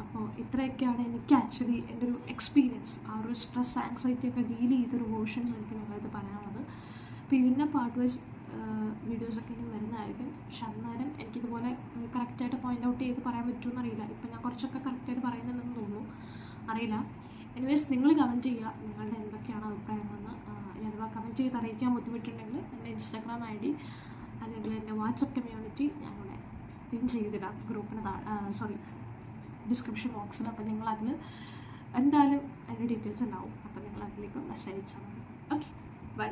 അപ്പോൾ ഇത്രയൊക്കെയാണ് എനിക്ക് ആക്ച്വലി എൻ്റെ ഒരു എക്സ്പീരിയൻസ്, ആ ഒരു സ്ട്രെസ് ആങ്സൈറ്റി ഒക്കെ ഡീൽ ചെയ്തൊരു വേർഷൻസ് എനിക്ക് നിങ്ങളത് പറയാനുള്ളത്. അപ്പോൾ ഇതിൻ്റെ പാർട്ട് വൈസ് വീഡിയോസൊക്കെ ഇനി വരുന്നതായിരിക്കും. പക്ഷെ അന്നേരം എനിക്കിതുപോലെ കറക്റ്റായിട്ട് പോയിൻ്റ് ഔട്ട് ചെയ്ത് പറയാൻ പറ്റുമെന്ന് അറിയില്ല. ഇപ്പം ഞാൻ കുറച്ചൊക്കെ കറക്റ്റായിട്ട് പറയുന്നുണ്ടെന്ന് തോന്നുന്നു, അറിയില്ല. എനിവേസ് നിങ്ങൾ കമൻറ്റ് ചെയ്യുക നിങ്ങളുടെ എന്തൊക്കെയാണ് അഭിപ്രായങ്ങളെന്ന്. ഇനി അഥവാ കമൻറ്റ് ചെയ്ത് അറിയിക്കാൻ ബുദ്ധിമുട്ടുണ്ടെങ്കിൽ എൻ്റെ ഇൻസ്റ്റാഗ്രാം ID അല്ലെങ്കിൽ എൻ്റെ വാട്സപ്പ് കമ്മ്യൂണിറ്റി ഞാനിവിടെ പിൻ ചെയ്തിടാം ഗ്രൂപ്പിന് ഡിസ്ക്രിപ്ഷൻ ബോക്സിൽ. അപ്പോൾ നിങ്ങളതിൽ എന്തായാലും എൻ്റെ ഡീറ്റെയിൽസ് ഉണ്ടാവും. അപ്പോൾ നിങ്ങൾ അതിലേക്ക് മെസ്സേജ് അയച്ചാൽ മതി. Okay, by.